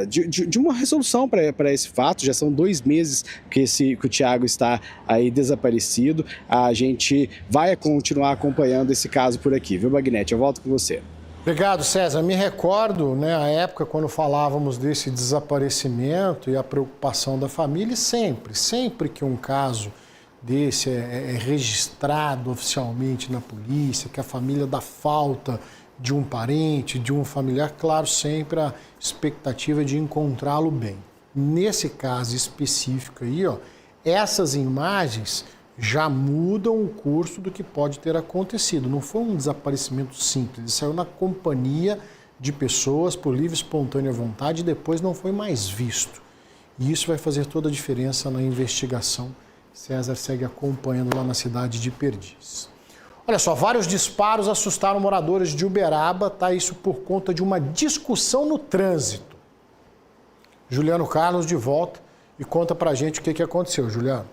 de uma resolução para esse fato. Já são 2 meses que o Thiago está aí desaparecido. A gente vai continuar acompanhando esse caso por aqui, viu, Bagnetti? Eu volto com você. Obrigado, César. Me recordo, né, a época quando falávamos desse desaparecimento e a preocupação da família, sempre que um caso desse é registrado oficialmente na polícia, que a família dá falta de um parente, de um familiar, claro, sempre a expectativa de encontrá-lo bem. Nesse caso específico aí, ó, essas imagens já mudam o curso do que pode ter acontecido. Não foi um desaparecimento simples, ele saiu na companhia de pessoas por livre e espontânea vontade e depois não foi mais visto. E isso vai fazer toda a diferença na investigação. César segue acompanhando lá na cidade de Perdizes. Olha só, vários disparos assustaram moradores de Uberaba, tá? Isso por conta de uma discussão no trânsito. Juliano Carlos de volta e conta pra gente o que aconteceu, Juliano.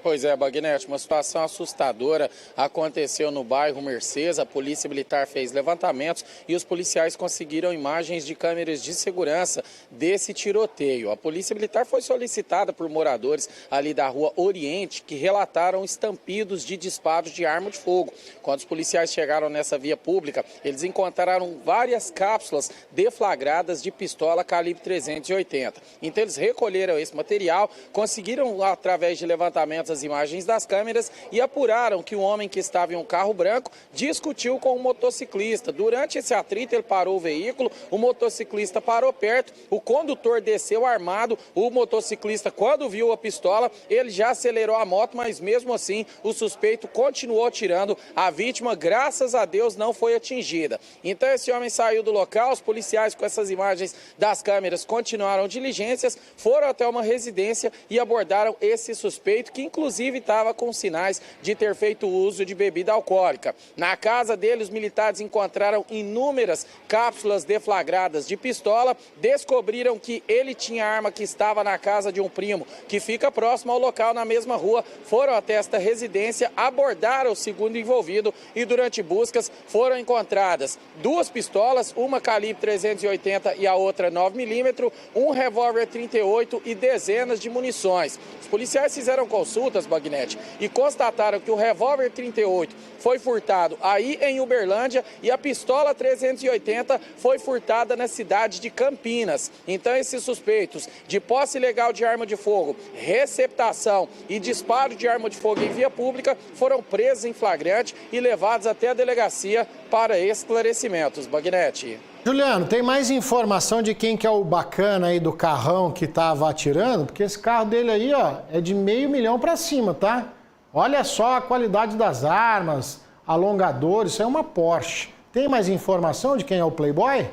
Pois é, Bagnete, uma situação assustadora aconteceu no bairro Mercês. A Polícia Militar fez levantamentos e os policiais conseguiram imagens de câmeras de segurança desse tiroteio. A Polícia Militar foi solicitada por moradores ali da Rua Oriente que relataram estampidos de disparos de arma de fogo. Quando os policiais chegaram nessa via pública, eles encontraram várias cápsulas deflagradas de pistola calibre 380. Então eles recolheram esse material, conseguiram através de levantamentos as imagens das câmeras e apuraram que o homem que estava em um carro branco discutiu com um motociclista. Durante esse atrito, ele parou o veículo, o motociclista parou perto, o condutor desceu armado, o motociclista, quando viu a pistola, ele já acelerou a moto, mas mesmo assim o suspeito continuou atirando. A vítima, graças a Deus, não foi atingida. Então esse homem saiu do local, os policiais com essas imagens das câmeras continuaram diligências, foram até uma residência e abordaram esse suspeito que inclusive estava com sinais de ter feito uso de bebida alcoólica. Na casa dele, os militares encontraram inúmeras cápsulas deflagradas de pistola, descobriram que ele tinha arma que estava na casa de um primo, que fica próximo ao local na mesma rua, foram até esta residência, abordaram o segundo envolvido e durante buscas foram encontradas 2 pistolas, uma calibre 380 e a outra 9mm, um revólver 38 e dezenas de munições. Os policiais fizeram consultas, Bagnete, e constataram que o revólver 38 foi furtado aí em Uberlândia e a pistola 380 foi furtada na cidade de Campinas. Então esses suspeitos de posse ilegal de arma de fogo, receptação e disparo de arma de fogo em via pública foram presos em flagrante e levados até a delegacia para esclarecimentos. Bagnete. Juliano, tem mais informação de quem que é o bacana aí do carrão que estava atirando? Porque esse carro dele aí, ó, é de R$500 mil para cima, tá? Olha só a qualidade das armas, alongadores, isso é uma Porsche. Tem mais informação de quem é o Playboy?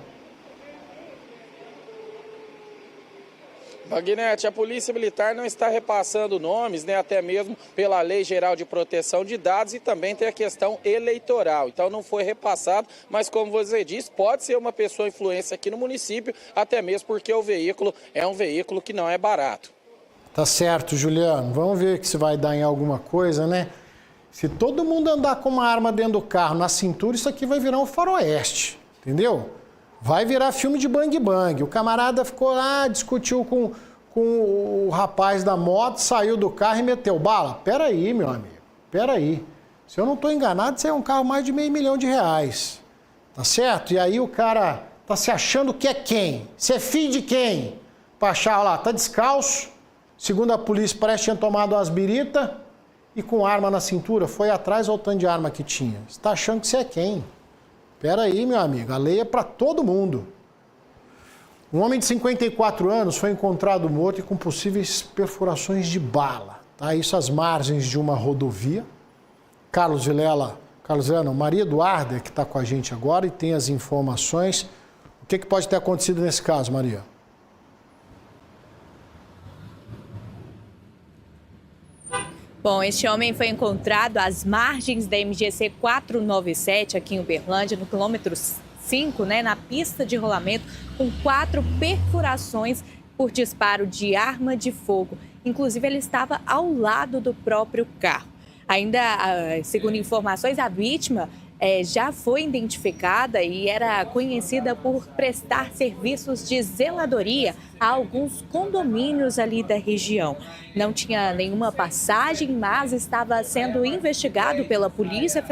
Bagnete, a Polícia Militar não está repassando nomes, né, até mesmo pela Lei Geral de Proteção de Dados e também tem a questão eleitoral. Então não foi repassado, mas como você disse, pode ser uma pessoa influência aqui no município, até mesmo porque o veículo é um veículo que não é barato. Tá certo, Juliano. Vamos ver que se vai dar em alguma coisa, né? Se todo mundo andar com uma arma dentro do carro, na cintura, isso aqui vai virar um faroeste, entendeu? Vai virar filme de bang bang. O camarada ficou lá, discutiu com o rapaz da moto, saiu do carro e meteu bala. Peraí, meu amigo, peraí. Se eu não estou enganado, isso é um carro mais de R$500 mil. Tá certo? E aí o cara tá se achando que é quem? Você é filho de quem? Pra achar, olha lá, tá descalço. Segundo a polícia, parece que tinha tomado umas biritas e com arma na cintura. Foi atrás ao tanto de arma que tinha. Você tá achando que você é quem? Pera aí, meu amigo, a lei é para todo mundo. Um homem de 54 anos foi encontrado morto e com possíveis perfurações de bala. Tá? Isso às margens de uma rodovia. Maria Eduarda, que está com a gente agora e tem as informações. O que pode ter acontecido nesse caso, Maria? Bom, este homem foi encontrado às margens da MGC 497, aqui em Uberlândia, no quilômetro 5, né, na pista de rolamento, com 4 perfurações por disparo de arma de fogo. Inclusive, ele estava ao lado do próprio carro. Ainda, segundo informações, a vítima já foi identificada e era conhecida por prestar serviços de zeladoria a alguns condomínios ali da região. Não tinha nenhuma passagem, mas estava sendo investigado pela Polícia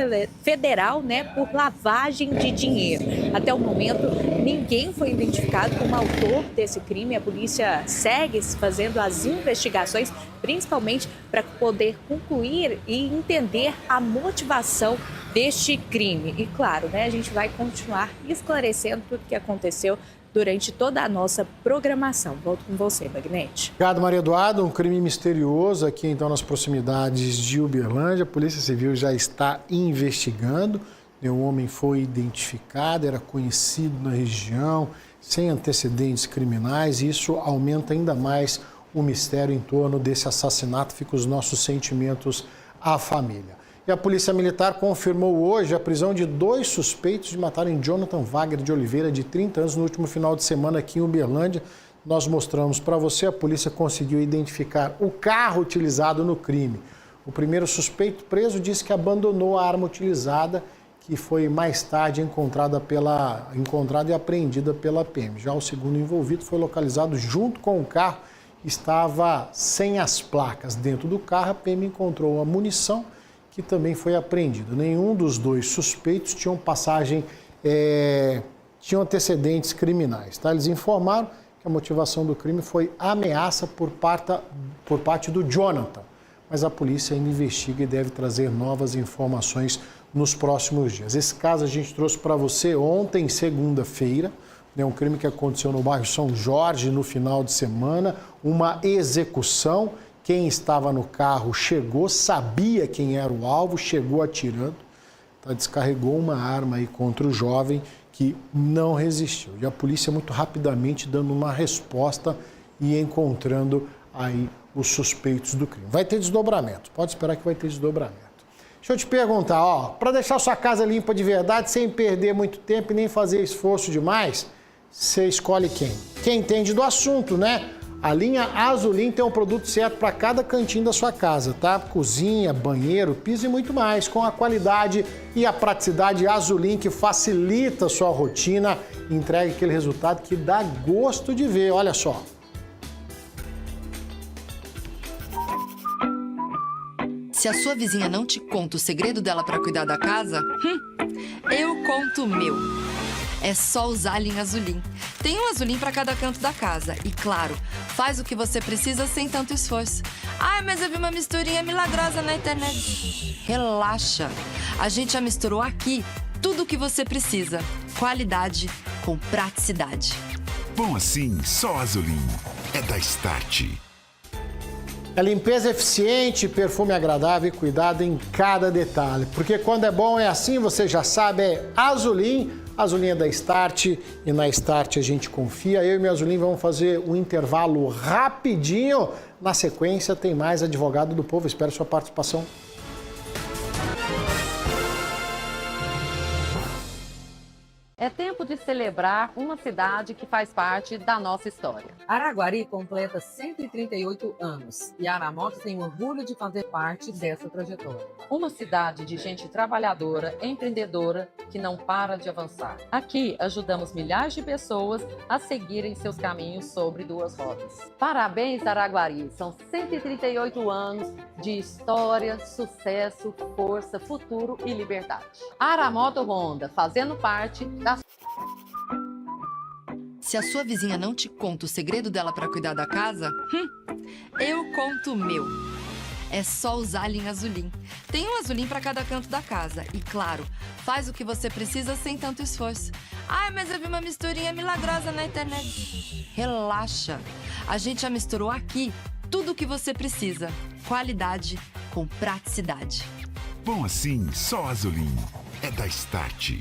Federal, né, por lavagem de dinheiro. Até o momento, ninguém foi identificado como autor desse crime. A polícia segue fazendo as investigações, principalmente para poder concluir e entender a motivação deste crime. E claro, né, a gente vai continuar esclarecendo tudo o que aconteceu durante toda a nossa programação. Volto com você, Bagnete. Obrigado, Maria Eduarda. Um crime misterioso aqui, então, nas proximidades de Uberlândia. A Polícia Civil já está investigando. O homem foi identificado, era conhecido na região, sem antecedentes criminais. E isso aumenta ainda mais o mistério em torno desse assassinato. Fica os nossos sentimentos à família. E a Polícia Militar confirmou hoje a prisão de 2 suspeitos de matarem Jonathan Wagner de Oliveira, de 30 anos, no último final de semana aqui em Uberlândia. Nós mostramos para você, a polícia conseguiu identificar o carro utilizado no crime. O primeiro suspeito preso disse que abandonou a arma utilizada, que foi mais tarde encontrada e apreendida pela PM. Já o segundo envolvido foi localizado junto com o carro, estava sem as placas. Dentro do carro, a PM encontrou a munição, que também foi apreendida. Nenhum dos dois suspeitos tinham tinham antecedentes criminais. Tá? Eles informaram que a motivação do crime foi ameaça por parte do Jonathan, mas a polícia ainda investiga e deve trazer novas informações nos próximos dias. Esse caso a gente trouxe para você ontem, segunda-feira, um crime que aconteceu no bairro São Jorge no final de semana, uma execução. Quem estava no carro chegou, sabia quem era o alvo, chegou atirando, descarregou uma arma aí contra o jovem que não resistiu. E a polícia muito rapidamente dando uma resposta e encontrando aí os suspeitos do crime. Vai ter desdobramento, pode esperar que vai ter desdobramento. Deixa eu te perguntar, para deixar sua casa limpa de verdade, sem perder muito tempo e nem fazer esforço demais, você escolhe quem? Quem entende do assunto, né? A linha Azulin tem um produto certo para cada cantinho da sua casa, tá? Cozinha, banheiro, piso e muito mais. Com a qualidade e a praticidade Azulin, que facilita a sua rotina, entrega aquele resultado que dá gosto de ver. Olha só. Se a sua vizinha não te conta o segredo dela para cuidar da casa, eu conto o meu. É só usar a linha Azulin. Tem um Azulin para cada canto da casa e, claro, faz o que você precisa sem tanto esforço. Ai, mas eu vi uma misturinha milagrosa na internet. Relaxa. A gente já misturou aqui tudo o que você precisa. Qualidade com praticidade. Bom assim, só Azulin. É da Start. É limpeza eficiente, perfume agradável e cuidado em cada detalhe. Porque quando é bom é assim, você já sabe, é Azulin. Azulin é da Start e na Start a gente confia. Eu e minha Azulin vamos fazer um intervalo rapidinho. Na sequência tem mais Advogado do Povo. Espero sua participação. É tempo de celebrar uma cidade que faz parte da nossa história. Araguari completa 138 anos e Aramotos tem orgulho de fazer parte dessa trajetória. Uma cidade de gente trabalhadora, empreendedora, que não para de avançar. Aqui ajudamos milhares de pessoas a seguirem seus caminhos sobre duas rodas. Parabéns, Araguari! São 138 anos de história, sucesso, força, futuro e liberdade. Aramoto Honda, fazendo parte da... Se a sua vizinha não te conta o segredo dela para cuidar da casa, eu conto o meu. É só usar a linha Azulin. Tem um Azulin para cada canto da casa e, claro, faz o que você precisa sem tanto esforço. Ai, mas eu vi uma misturinha milagrosa na internet. Relaxa. A gente já misturou aqui tudo o que você precisa. Qualidade com praticidade. Bom assim, só Azulin. É da Start.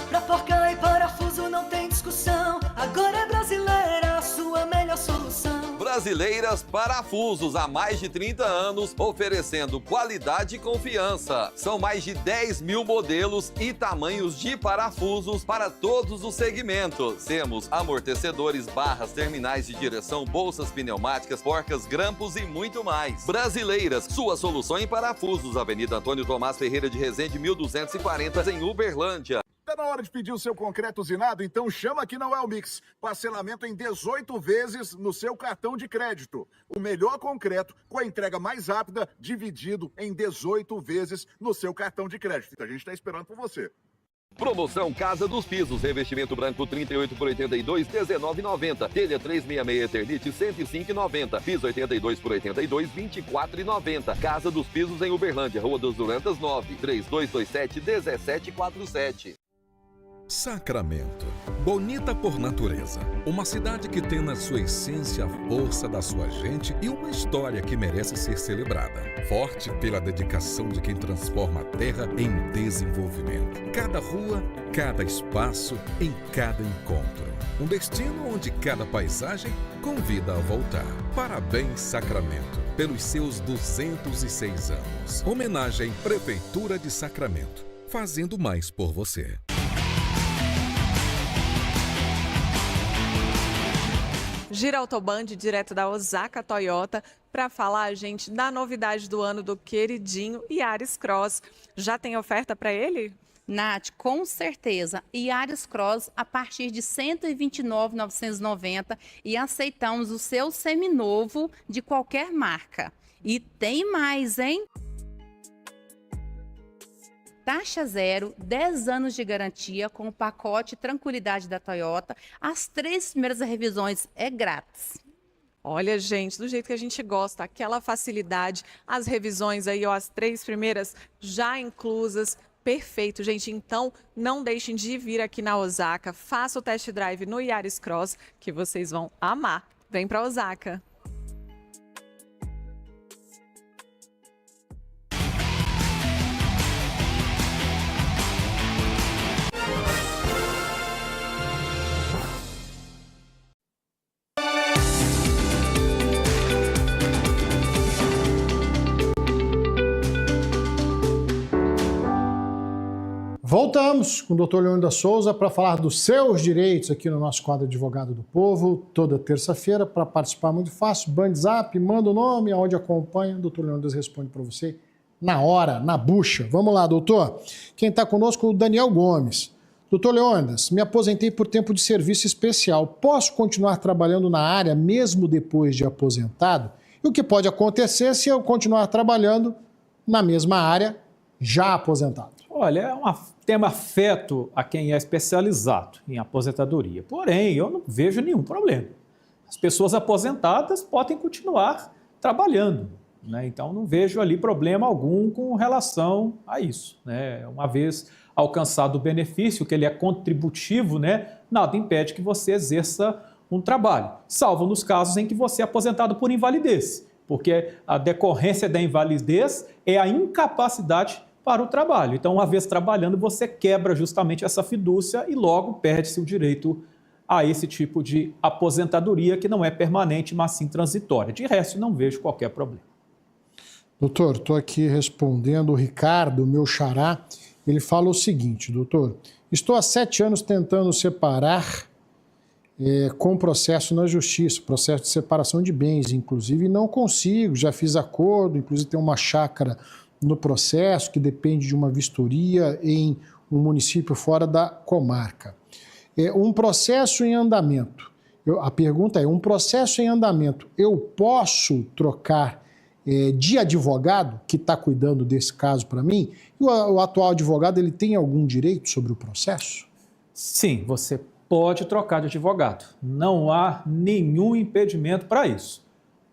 Pra porca e parafuso não tem discussão. Agora é Brasileira, a sua melhor solução. Brasileiras Parafusos, há mais de 30 anos, oferecendo qualidade e confiança. São mais de 10 mil modelos e tamanhos de parafusos para todos os segmentos. Temos amortecedores, barras, terminais de direção, bolsas pneumáticas, porcas, grampos e muito mais. Brasileiras, sua solução em parafusos. Avenida Antônio Tomás Ferreira de Resende, 1240, em Uberlândia. Tá na hora de pedir o seu concreto usinado? Então chama aqui na Wellmix. Parcelamento em 18 vezes no seu cartão de crédito. O melhor concreto com a entrega mais rápida, dividido em 18 vezes no seu cartão de crédito. A gente está esperando por você. Promoção Casa dos Pisos, revestimento branco 38 por 82, R$19,90. Telha 366 Eternite, R$105,90. Piso 82 por 82, R$24,90. Casa dos Pisos em Uberlândia, Rua dos Durantas 9, 3227-1747. Sacramento, bonita por natureza, uma cidade que tem na sua essência a força da sua gente e uma história que merece ser celebrada. Forte pela dedicação de quem transforma a terra em desenvolvimento. Cada rua, cada espaço, em cada encontro. Um destino onde cada paisagem convida a voltar. Parabéns, Sacramento, pelos seus 206 anos. Homenagem Prefeitura de Sacramento, fazendo mais por você. Gira Autoband, direto da Osaka Toyota, para falar, gente, da novidade do ano do queridinho Yaris Cross. Já tem oferta para ele? Nath, com certeza. Yaris Cross a partir de R$ 129.990 e aceitamos o seu seminovo de qualquer marca. E tem mais, hein? Taxa zero, 10 anos de garantia com o pacote Tranquilidade da Toyota. As 3 primeiras revisões é grátis. Olha, gente, do jeito que a gente gosta, aquela facilidade, as revisões aí, ó, as 3 primeiras já inclusas. Perfeito, gente. Então, não deixem de vir aqui na Osaka. Faça o test drive no Yaris Cross, que vocês vão amar. Vem para Osaka. Voltamos com o Dr. Leônidas Souza para falar dos seus direitos aqui no nosso quadro Advogado do Povo, toda terça-feira. Para participar, muito fácil, WhatsApp, manda o nome, aonde acompanha, o Dr. Leônidas responde para você na hora, na bucha. Vamos lá, doutor. Quem está conosco é o Daniel Gomes. Doutor Leônidas, me aposentei por tempo de serviço especial. Posso continuar trabalhando na área mesmo depois de aposentado? E o que pode acontecer se eu continuar trabalhando na mesma área já aposentado? Olha, é um tema afeto a quem é especializado em aposentadoria. Porém, eu não vejo nenhum problema. As pessoas aposentadas podem continuar trabalhando, né? Então, não vejo ali problema algum com relação a isso, né? Uma vez alcançado o benefício, que ele é contributivo, né? Nada impede que você exerça um trabalho, salvo nos casos em que você é aposentado por invalidez, porque a decorrência da invalidez é a incapacidade para o trabalho. Então, uma vez trabalhando, você quebra justamente essa fidúcia e logo perde-se o direito a esse tipo de aposentadoria que não é permanente, mas sim transitória. De resto, não vejo qualquer problema. Doutor, estou aqui respondendo o Ricardo, meu xará. Ele fala o seguinte, doutor, estou há 7 anos tentando separar com processo na justiça, processo de separação de bens, inclusive, e não consigo, já fiz acordo, inclusive tem uma chácara no processo, que depende de uma vistoria em um município fora da comarca. Um processo em andamento. A pergunta é, um processo em andamento, eu posso trocar de advogado que está cuidando desse caso para mim? E o atual advogado, ele tem algum direito sobre o processo? Sim, você pode trocar de advogado. Não há nenhum impedimento para isso.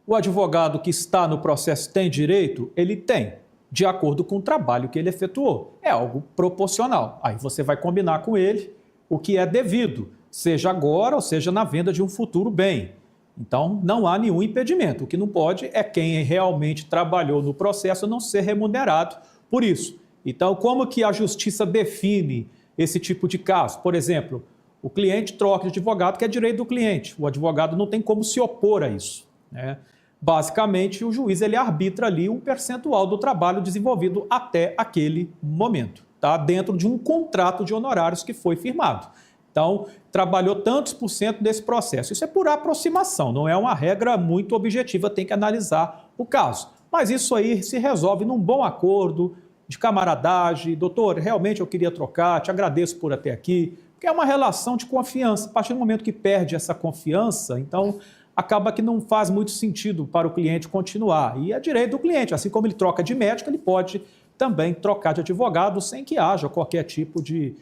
O advogado que está no processo tem direito? Ele tem, de acordo com o trabalho que ele efetuou. É algo proporcional. Aí você vai combinar com ele o que é devido, seja agora ou seja na venda de um futuro bem. Então, não há nenhum impedimento. O que não pode é quem realmente trabalhou no processo não ser remunerado por isso. Então, como que a justiça define esse tipo de caso? Por exemplo, o cliente troca de advogado, que é direito do cliente. O advogado não tem como se opor a isso, né? Basicamente, o juiz ele arbitra ali um percentual do trabalho desenvolvido até aquele momento, tá? Dentro de um contrato de honorários que foi firmado. Então, trabalhou tantos por cento desse processo. Isso é por aproximação, não é uma regra muito objetiva, tem que analisar o caso. Mas isso aí se resolve num bom acordo, de camaradagem. Doutor, realmente eu queria trocar, te agradeço por até aqui, porque é uma relação de confiança. A partir do momento que perde essa confiança, então acaba que não faz muito sentido para o cliente continuar. E é direito do cliente, assim como ele troca de médico, ele pode também trocar de advogado sem que haja qualquer tipo de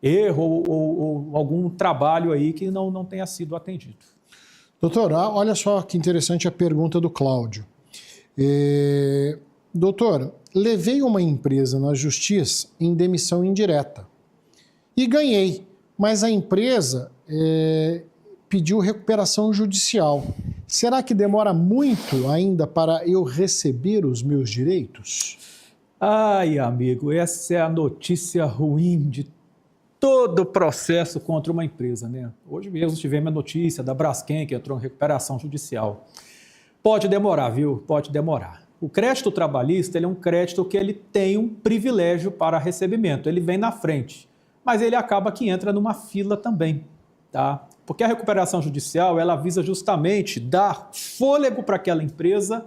erro ou algum trabalho aí que não tenha sido atendido. Doutor, olha só que interessante a pergunta do Cláudio. Doutor, levei uma empresa na justiça em demissão indireta e ganhei, mas a empresa pediu recuperação judicial. Será que demora muito ainda para eu receber os meus direitos? Ai, amigo, essa é a notícia ruim de todo processo contra uma empresa, né? Hoje mesmo tivemos a notícia da Braskem, que entrou em recuperação judicial. Pode demorar, viu? Pode demorar. O crédito trabalhista ele é um crédito que ele tem um privilégio para recebimento, ele vem na frente, mas ele acaba que entra numa fila também, tá? Porque a recuperação judicial, ela visa justamente dar fôlego para aquela empresa,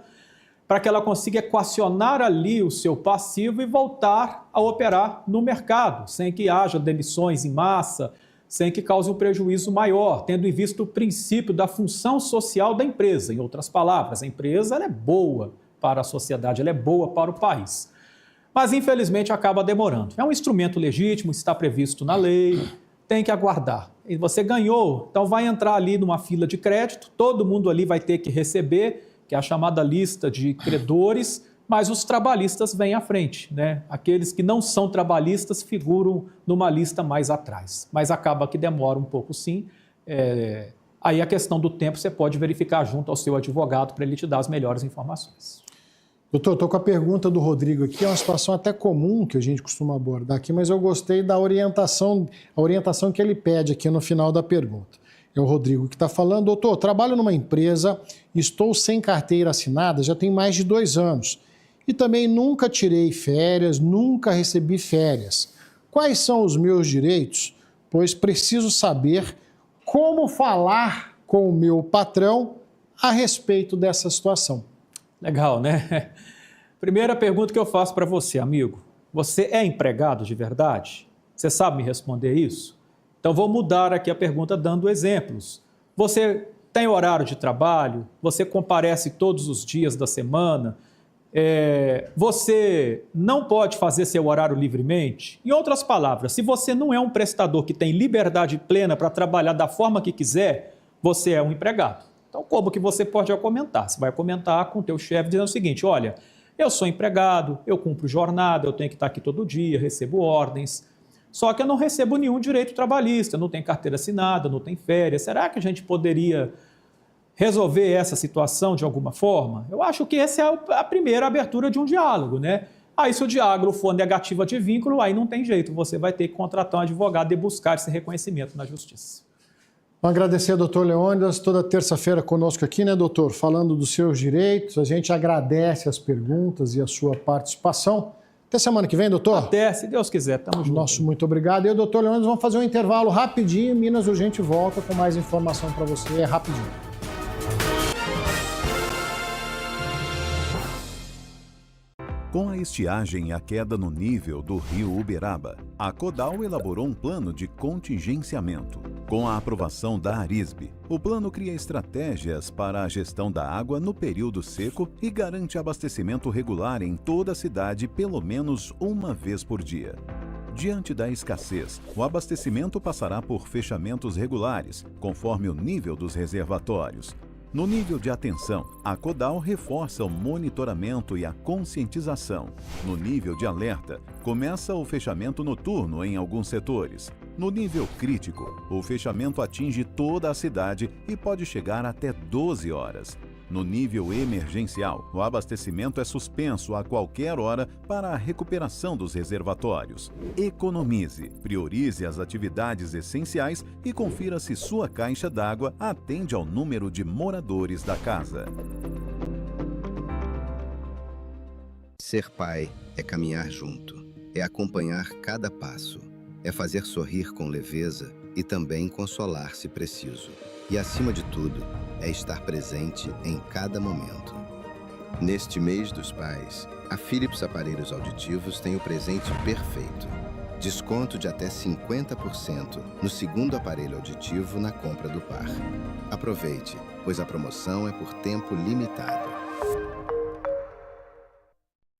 para que ela consiga equacionar ali o seu passivo e voltar a operar no mercado, sem que haja demissões em massa, sem que cause um prejuízo maior, tendo em vista o princípio da função social da empresa. Em outras palavras, a empresa ela é boa para a sociedade, ela é boa para o país. Mas, infelizmente, acaba demorando. É um instrumento legítimo, está previsto na lei, tem que aguardar. E você ganhou, então vai entrar ali numa fila de crédito, todo mundo ali vai ter que receber, que é a chamada lista de credores, mas os trabalhistas vêm à frente, né? Aqueles que não são trabalhistas figuram numa lista mais atrás, mas acaba que demora um pouco sim. Aí a questão do tempo você pode verificar junto ao seu advogado para ele te dar as melhores informações. Doutor, estou com a pergunta do Rodrigo aqui, é uma situação até comum que a gente costuma abordar aqui, mas eu gostei da orientação que ele pede aqui no final da pergunta. É o Rodrigo que está falando. Doutor, trabalho numa empresa, estou sem carteira assinada já tem mais de 2 anos. E também nunca tirei férias, nunca recebi férias. Quais são os meus direitos? Pois preciso saber como falar com o meu patrão a respeito dessa situação. Legal, né? Primeira pergunta que eu faço para você, amigo. Você é empregado de verdade? Você sabe me responder isso? Então, vou mudar aqui a pergunta dando exemplos. Você tem horário de trabalho? Você comparece todos os dias da semana? Você não pode fazer seu horário livremente? Em outras palavras, se você não é um prestador que tem liberdade plena para trabalhar da forma que quiser, você é um empregado. Então, como que você pode argumentar? Você vai comentar com o teu chefe dizendo o seguinte, olha, eu sou empregado, eu cumpro jornada, eu tenho que estar aqui todo dia, recebo ordens, só que eu não recebo nenhum direito trabalhista, não tenho carteira assinada, não tenho férias. Será que a gente poderia resolver essa situação de alguma forma? Eu acho que essa é a primeira abertura de um diálogo, né? Aí se o diálogo for negativa de vínculo, aí não tem jeito, você vai ter que contratar um advogado e buscar esse reconhecimento na justiça. Vamos agradecer ao doutor Leônidas, toda terça-feira conosco aqui, né, doutor? Falando dos seus direitos, a gente agradece as perguntas e a sua participação. Até semana que vem, doutor? Até, se Deus quiser, tamo junto. Nosso muito obrigado. E o doutor Leônidas, vamos fazer um intervalo rapidinho. Minas Urgente volta com mais informação para você, rapidinho. Com a estiagem e a queda no nível do rio Uberaba, a Codal elaborou um plano de contingenciamento. Com a aprovação da Arisbe, o plano cria estratégias para a gestão da água no período seco e garante abastecimento regular em toda a cidade pelo menos uma vez por dia. Diante da escassez, o abastecimento passará por fechamentos regulares, conforme o nível dos reservatórios. No nível de atenção, a Codal reforça o monitoramento e a conscientização. No nível de alerta, começa o fechamento noturno em alguns setores. No nível crítico, o fechamento atinge toda a cidade e pode chegar até 12 horas. No nível emergencial, o abastecimento é suspenso a qualquer hora para a recuperação dos reservatórios. Economize, priorize as atividades essenciais e confira se sua caixa d'água atende ao número de moradores da casa. Ser pai é caminhar junto, é acompanhar cada passo, é fazer sorrir com leveza e também consolar se preciso. E, acima de tudo, é estar presente em cada momento. Neste mês dos pais, a Philips Aparelhos Auditivos tem o presente perfeito. Desconto de até 50% no segundo aparelho auditivo na compra do par. Aproveite, pois a promoção é por tempo limitado.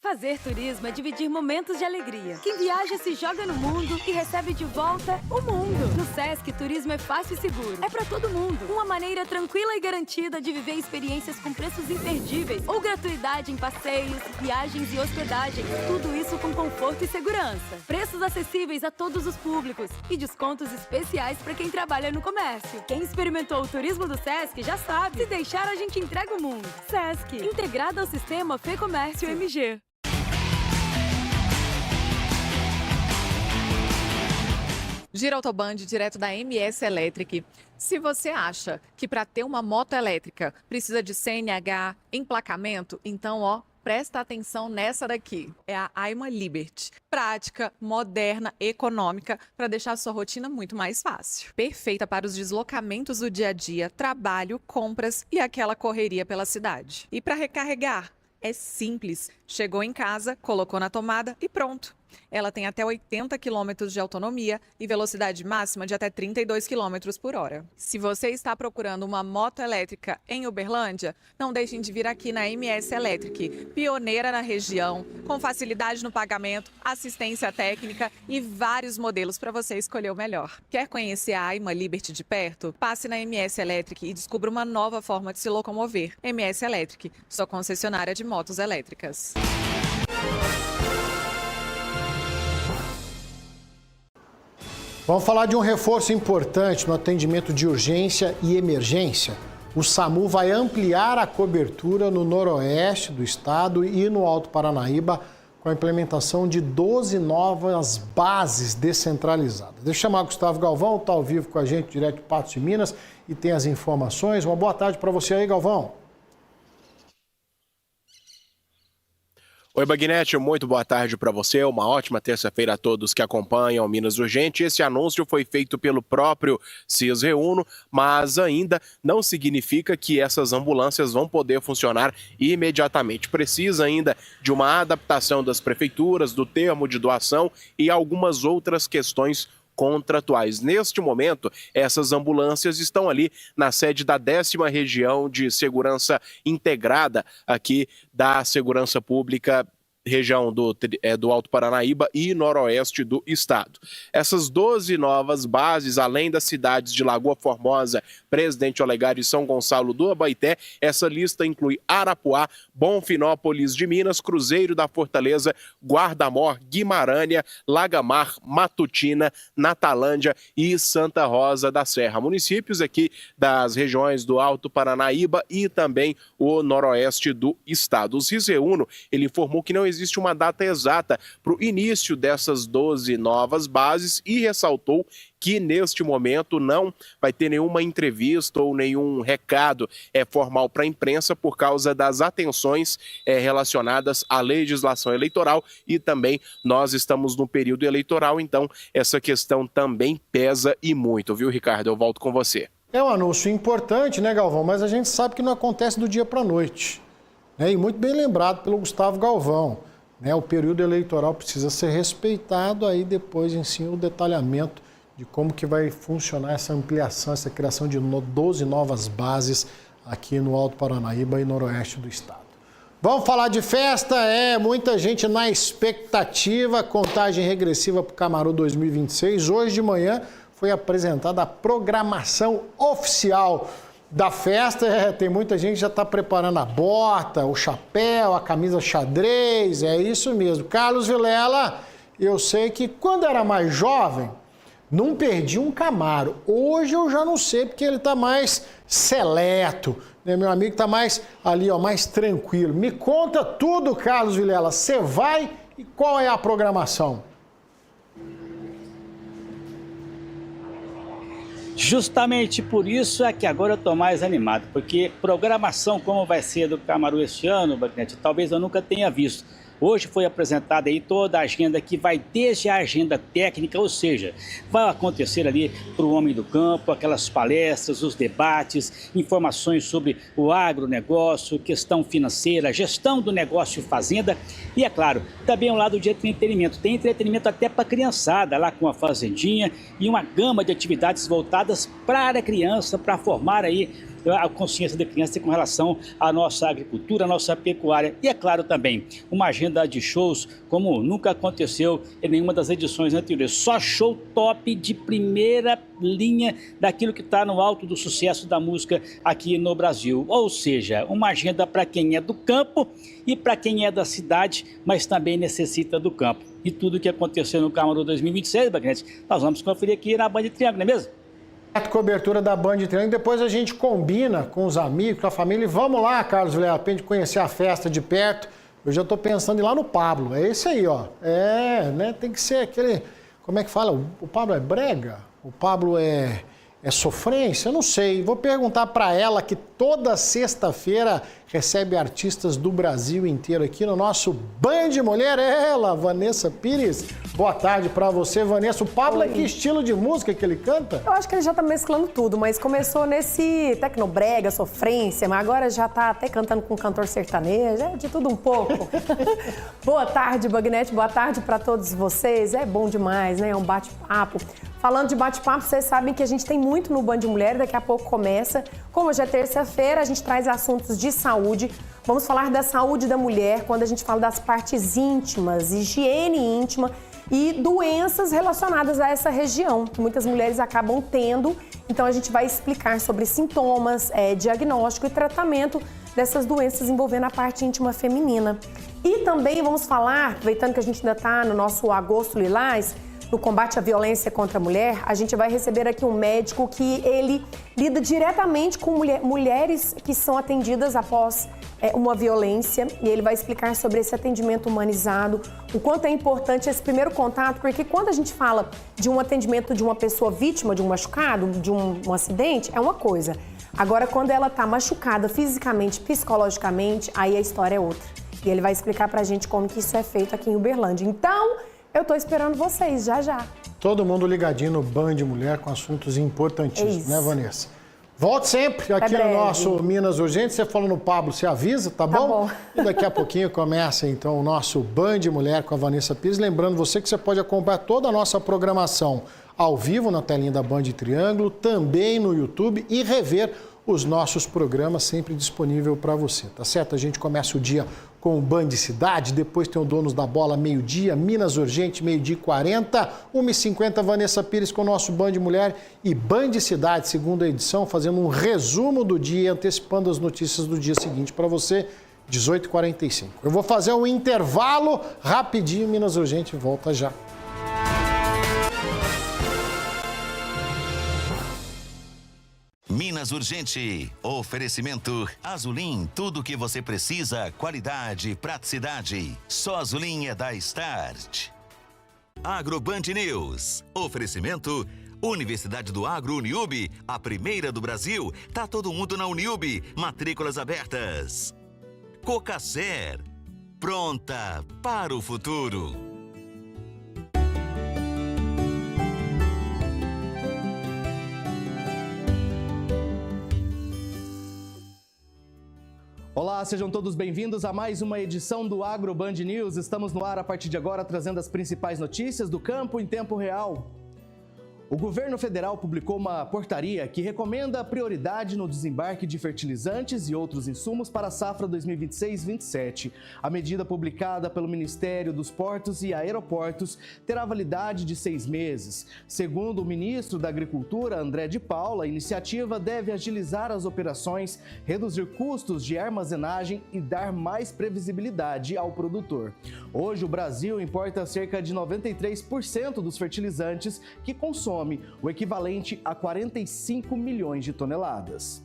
Fazer turismo é dividir momentos de alegria. Quem viaja se joga no mundo e recebe de volta o mundo. No Sesc, turismo é fácil e seguro. É pra todo mundo. Uma maneira tranquila e garantida de viver experiências com preços imperdíveis ou gratuidade em passeios, viagens e hospedagem. Tudo isso com conforto e segurança. Preços acessíveis a todos os públicos e descontos especiais para quem trabalha no comércio. Quem experimentou o turismo do Sesc já sabe. Se deixar, a gente entrega o mundo. Sesc, integrado ao sistema Fê Comércio MG. Gira Autoband, direto da MS Electric. Se você acha que para ter uma moto elétrica precisa de CNH, emplacamento, então, presta atenção nessa daqui. É a Aima Liberty. Prática, moderna, econômica, para deixar a sua rotina muito mais fácil. Perfeita para os deslocamentos do dia a dia, trabalho, compras e aquela correria pela cidade. E para recarregar? É simples. Chegou em casa, colocou na tomada e pronto. Ela tem até 80 km de autonomia e velocidade máxima de até 32 km por hora. Se você está procurando uma moto elétrica em Uberlândia, não deixem de vir aqui na MS Electric, pioneira na região, com facilidade no pagamento, assistência técnica e vários modelos para você escolher o melhor. Quer conhecer a Aima Liberty de perto? Passe na MS Electric e descubra uma nova forma de se locomover. MS Electric, sua concessionária de motos elétricas. Vamos falar de um reforço importante no atendimento de urgência e emergência. O SAMU vai ampliar a cobertura no noroeste do estado e no Alto Paranaíba com a implementação de 12 novas bases descentralizadas. Deixa eu chamar o Gustavo Galvão, está ao vivo com a gente direto de Patos de Minas e tem as informações. Uma boa tarde para você aí, Galvão. Oi, Bagnete, muito boa tarde para você, uma ótima terça-feira a todos que acompanham Minas Urgente. Esse anúncio foi feito pelo próprio Cisreuno, mas ainda não significa que essas ambulâncias vão poder funcionar imediatamente. Precisa ainda de uma adaptação das prefeituras, do termo de doação e algumas outras questões contratuais. Neste momento, essas ambulâncias estão ali na sede da 10ª Região de Segurança Integrada aqui da Segurança Pública, região do Alto Paranaíba e noroeste do estado. Essas 12 novas bases, além das cidades de Lagoa Formosa, Presidente Olegário e São Gonçalo do Abaeté, essa lista inclui Arapuá, Bonfinópolis de Minas, Cruzeiro da Fortaleza, Guarda-Mor, Guimarães, Lagamar, Matutina, Natalândia e Santa Rosa da Serra. Municípios aqui das regiões do Alto Paranaíba e também o noroeste do estado. O Cisreuno, ele informou que não existe uma data exata para o início dessas 12 novas bases e ressaltou que neste momento não vai ter nenhuma entrevista ou nenhum recado formal para a imprensa por causa das atenções relacionadas à legislação eleitoral e também nós estamos no período eleitoral, então essa questão também pesa e muito, viu, Ricardo? Eu volto com você. É um anúncio importante, né, Galvão? Mas a gente sabe que não acontece do dia para a noite. E muito bem lembrado pelo Gustavo Galvão. O período eleitoral precisa ser respeitado, aí depois em si o detalhamento de como que vai funcionar essa ampliação, essa criação de 12 novas bases aqui no Alto Paranaíba e noroeste do estado. Vamos falar de festa? Muita gente na expectativa, contagem regressiva para o Camaru 2026. Hoje de manhã foi apresentada a programação oficial da festa. Tem muita gente que já está preparando a bota, o chapéu, a camisa xadrez, é isso mesmo. Carlos Vilela, eu sei que quando era mais jovem, não perdi um Camaro. Hoje eu já não sei, porque ele está mais seleto, né? Meu amigo está mais ali, ó, mais tranquilo. Me conta tudo, Carlos Vilela. Você vai e qual é a programação? Justamente por isso é que agora eu estou mais animado, porque programação como vai ser do Camaru este ano, Bagnete, talvez eu nunca tenha visto. Hoje foi apresentada aí toda a agenda que vai desde a agenda técnica, ou seja, vai acontecer ali para o homem do campo, aquelas palestras, os debates, informações sobre o agronegócio, questão financeira, gestão do negócio fazenda e, é claro, também o lado de entretenimento. Tem entretenimento até para a criançada, lá com a fazendinha e uma gama de atividades voltadas para a criança, para formar aí a consciência da criança com relação à nossa agricultura, à nossa pecuária e, é claro, também uma agenda de shows como nunca aconteceu em nenhuma das edições anteriores. Só show top de primeira linha daquilo que está no alto do sucesso da música aqui no Brasil. Ou seja, uma agenda para quem é do campo e para quem é da cidade, mas também necessita do campo. E tudo que aconteceu no Camaru 2026, Bagnete, nós vamos conferir aqui na Band Triângulo, não é mesmo? Cobertura da Band Triângulo, depois a gente combina com os amigos, com a família e vamos lá, Carlos Vilela, pra gente conhecer a festa de perto. Eu já tô pensando em ir lá no Pablo, é esse aí, ó. Né, tem que ser aquele, como é que fala? O Pablo é brega? O Pablo é É sofrência? Eu não sei. Vou perguntar para ela, que toda sexta-feira recebe artistas do Brasil inteiro aqui no nosso Band Mulher. Ela, Vanessa Pires. Boa tarde para você, Vanessa. O Pablo, é que estilo de música que ele canta? Eu acho que ele já tá mesclando tudo, mas começou nesse tecnobrega, sofrência, mas agora já tá até cantando com um cantor sertanejo, é de tudo um pouco. Boa tarde, Bagnete, boa tarde para todos vocês. É bom demais, né? É um bate-papo. Falando de bate-papo, vocês sabem que a gente tem muito no Band Mulher, daqui a pouco começa. Como hoje é terça-feira, a gente traz assuntos de saúde. Vamos falar da saúde da mulher, quando a gente fala das partes íntimas, higiene íntima e doenças relacionadas a essa região, que muitas mulheres acabam tendo. Então a gente vai explicar sobre sintomas, diagnóstico e tratamento dessas doenças envolvendo a parte íntima feminina. E também vamos falar, aproveitando que a gente ainda está no nosso Agosto Lilás, no combate à violência contra a mulher, a gente vai receber aqui um médico que ele lida diretamente com mulheres que são atendidas após uma violência, e ele vai explicar sobre esse atendimento humanizado, o quanto é importante esse primeiro contato, porque quando a gente fala de um atendimento de uma pessoa vítima de um machucado, de um acidente, é uma coisa. Agora, quando ela está machucada fisicamente, psicologicamente, aí a história é outra. E ele vai explicar pra gente como que isso é feito aqui em Uberlândia. Então, eu tô esperando vocês, já. Todo mundo ligadinho no Band Mulher com assuntos importantíssimos, né, Vanessa? Volte sempre aqui no nosso Minas Urgente. Você falou no Pablo, você avisa, tá bom? Tá bom. E daqui a pouquinho começa, então, o nosso Band Mulher com a Vanessa Pires. Lembrando você que você pode acompanhar toda a nossa programação ao vivo na telinha da Band Triângulo, também no YouTube, e rever os nossos programas sempre disponível para você, tá certo? A gente começa o dia com o Band Cidade, depois tem o Donos da Bola, meio-dia, Minas Urgente, meio-dia 40, 1h50, Vanessa Pires com o nosso Band Mulher e Band Cidade, segunda edição, fazendo um resumo do dia, antecipando as notícias do dia seguinte para você, 18h45. Eu vou fazer um intervalo rapidinho, Minas Urgente volta já. Minas Urgente, oferecimento Azulim, tudo o que você precisa, qualidade, praticidade. Só Azulim é da Start. Agroband News, oferecimento Universidade do Agro Uniub, a primeira do Brasil. Tá todo mundo na Uniub, matrículas abertas. Cocacer, pronta para o futuro. Olá, sejam todos bem-vindos a mais uma edição do Agroband News. Estamos no ar a partir de agora trazendo as principais notícias do campo em tempo real. O governo federal publicou uma portaria que recomenda prioridade no desembarque de fertilizantes e outros insumos para a safra 2026-27. A medida publicada pelo Ministério dos Portos e Aeroportos terá validade de 6 meses. Segundo o ministro da Agricultura, André de Paula, a iniciativa deve agilizar as operações, reduzir custos de armazenagem e dar mais previsibilidade ao produtor. Hoje, o Brasil importa cerca de 93% dos fertilizantes que consome, o equivalente a 45 milhões de toneladas.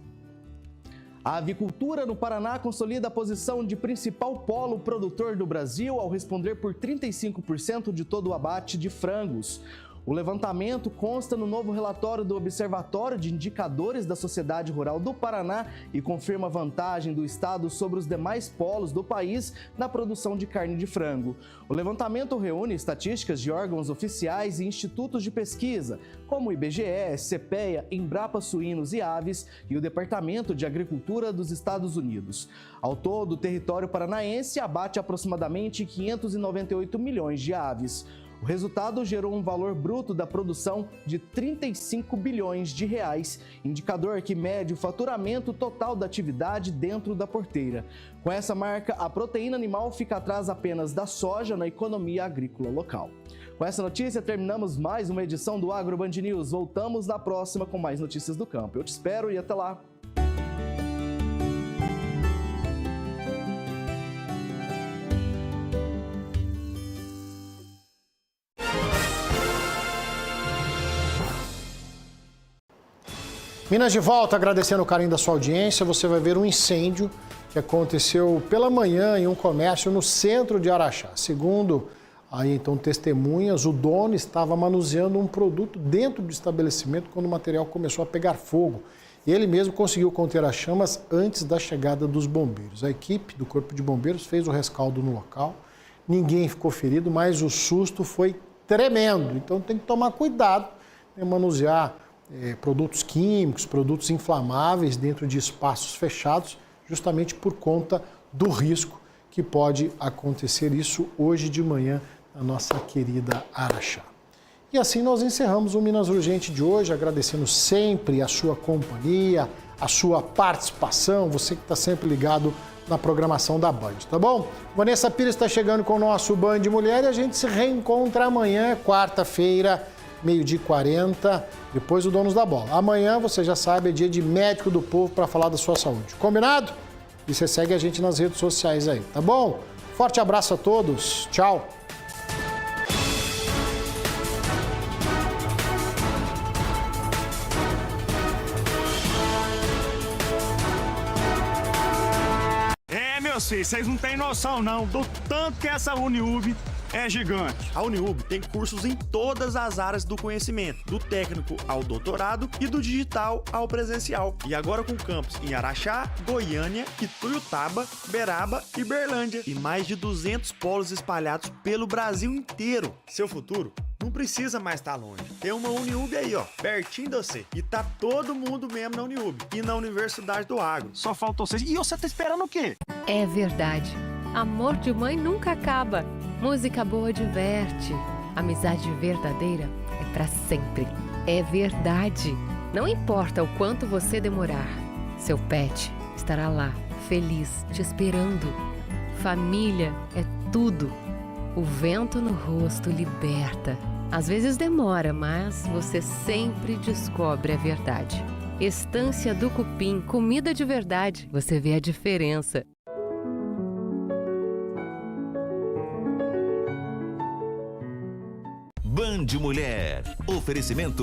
A avicultura no Paraná consolida a posição de principal polo produtor do Brasil ao responder por 35% de todo o abate de frangos. O levantamento consta no novo relatório do Observatório de Indicadores da Sociedade Rural do Paraná e confirma a vantagem do estado sobre os demais polos do país na produção de carne de frango. O levantamento reúne estatísticas de órgãos oficiais e institutos de pesquisa, como o IBGE, CPEA, Embrapa Suínos e Aves e o Departamento de Agricultura dos Estados Unidos. Ao todo, o território paranaense abate aproximadamente 598 milhões de aves. O resultado gerou um valor bruto da produção de 35 bilhões de reais, indicador que mede o faturamento total da atividade dentro da porteira. Com essa marca, a proteína animal fica atrás apenas da soja na economia agrícola local. Com essa notícia, terminamos mais uma edição do Agroband News. Voltamos na próxima com mais notícias do campo. Eu te espero e até lá! Minas de volta, agradecendo o carinho da sua audiência. Você vai ver um incêndio que aconteceu pela manhã em um comércio no centro de Araxá. Segundo Aí então testemunhas, o dono estava manuseando um produto dentro do estabelecimento quando o material começou a pegar fogo. Ele mesmo conseguiu conter as chamas antes da chegada dos bombeiros. A equipe do Corpo de Bombeiros fez o rescaldo no local, ninguém ficou ferido, mas o susto foi tremendo. Então tem que tomar cuidado em manusear produtos químicos, produtos inflamáveis dentro de espaços fechados, justamente por conta do risco que pode acontecer isso hoje de manhã na nossa querida Araxá. E assim nós encerramos o Minas Urgente de hoje, agradecendo sempre a sua companhia, a sua participação, você que está sempre ligado na programação da Band, tá bom? Vanessa Pires está chegando com o nosso Band Mulher e a gente se reencontra amanhã, quarta-feira, 12h40, depois do Donos da Bola. Amanhã, você já sabe, é dia de Médico do Povo para falar da sua saúde. Combinado? E você segue a gente nas redes sociais aí, tá bom? Forte abraço a todos, tchau! Vocês não têm noção não do tanto que essa Uniub é gigante. A Uniub tem cursos em todas as áreas do conhecimento, do técnico ao doutorado e do digital ao presencial. E agora com campus em Araxá, Goiânia, Ituiutaba, Beraba e Berlândia. E mais de 200 polos espalhados pelo Brasil inteiro. Seu futuro não precisa mais estar longe. Tem uma Uniub aí, ó, pertinho de você. E tá todo mundo mesmo na Uniub e na Universidade do Agro. Só faltou vocês. E você tá esperando o quê? É verdade. Amor de mãe nunca acaba. Música boa diverte. Amizade verdadeira é pra sempre. É verdade. Não importa o quanto você demorar, seu pet estará lá, feliz, te esperando. Família é tudo. O vento no rosto liberta. Às vezes demora, mas você sempre descobre a verdade. Estância do Cupim, comida de verdade. Você vê a diferença. Band Mulher. Oferecimento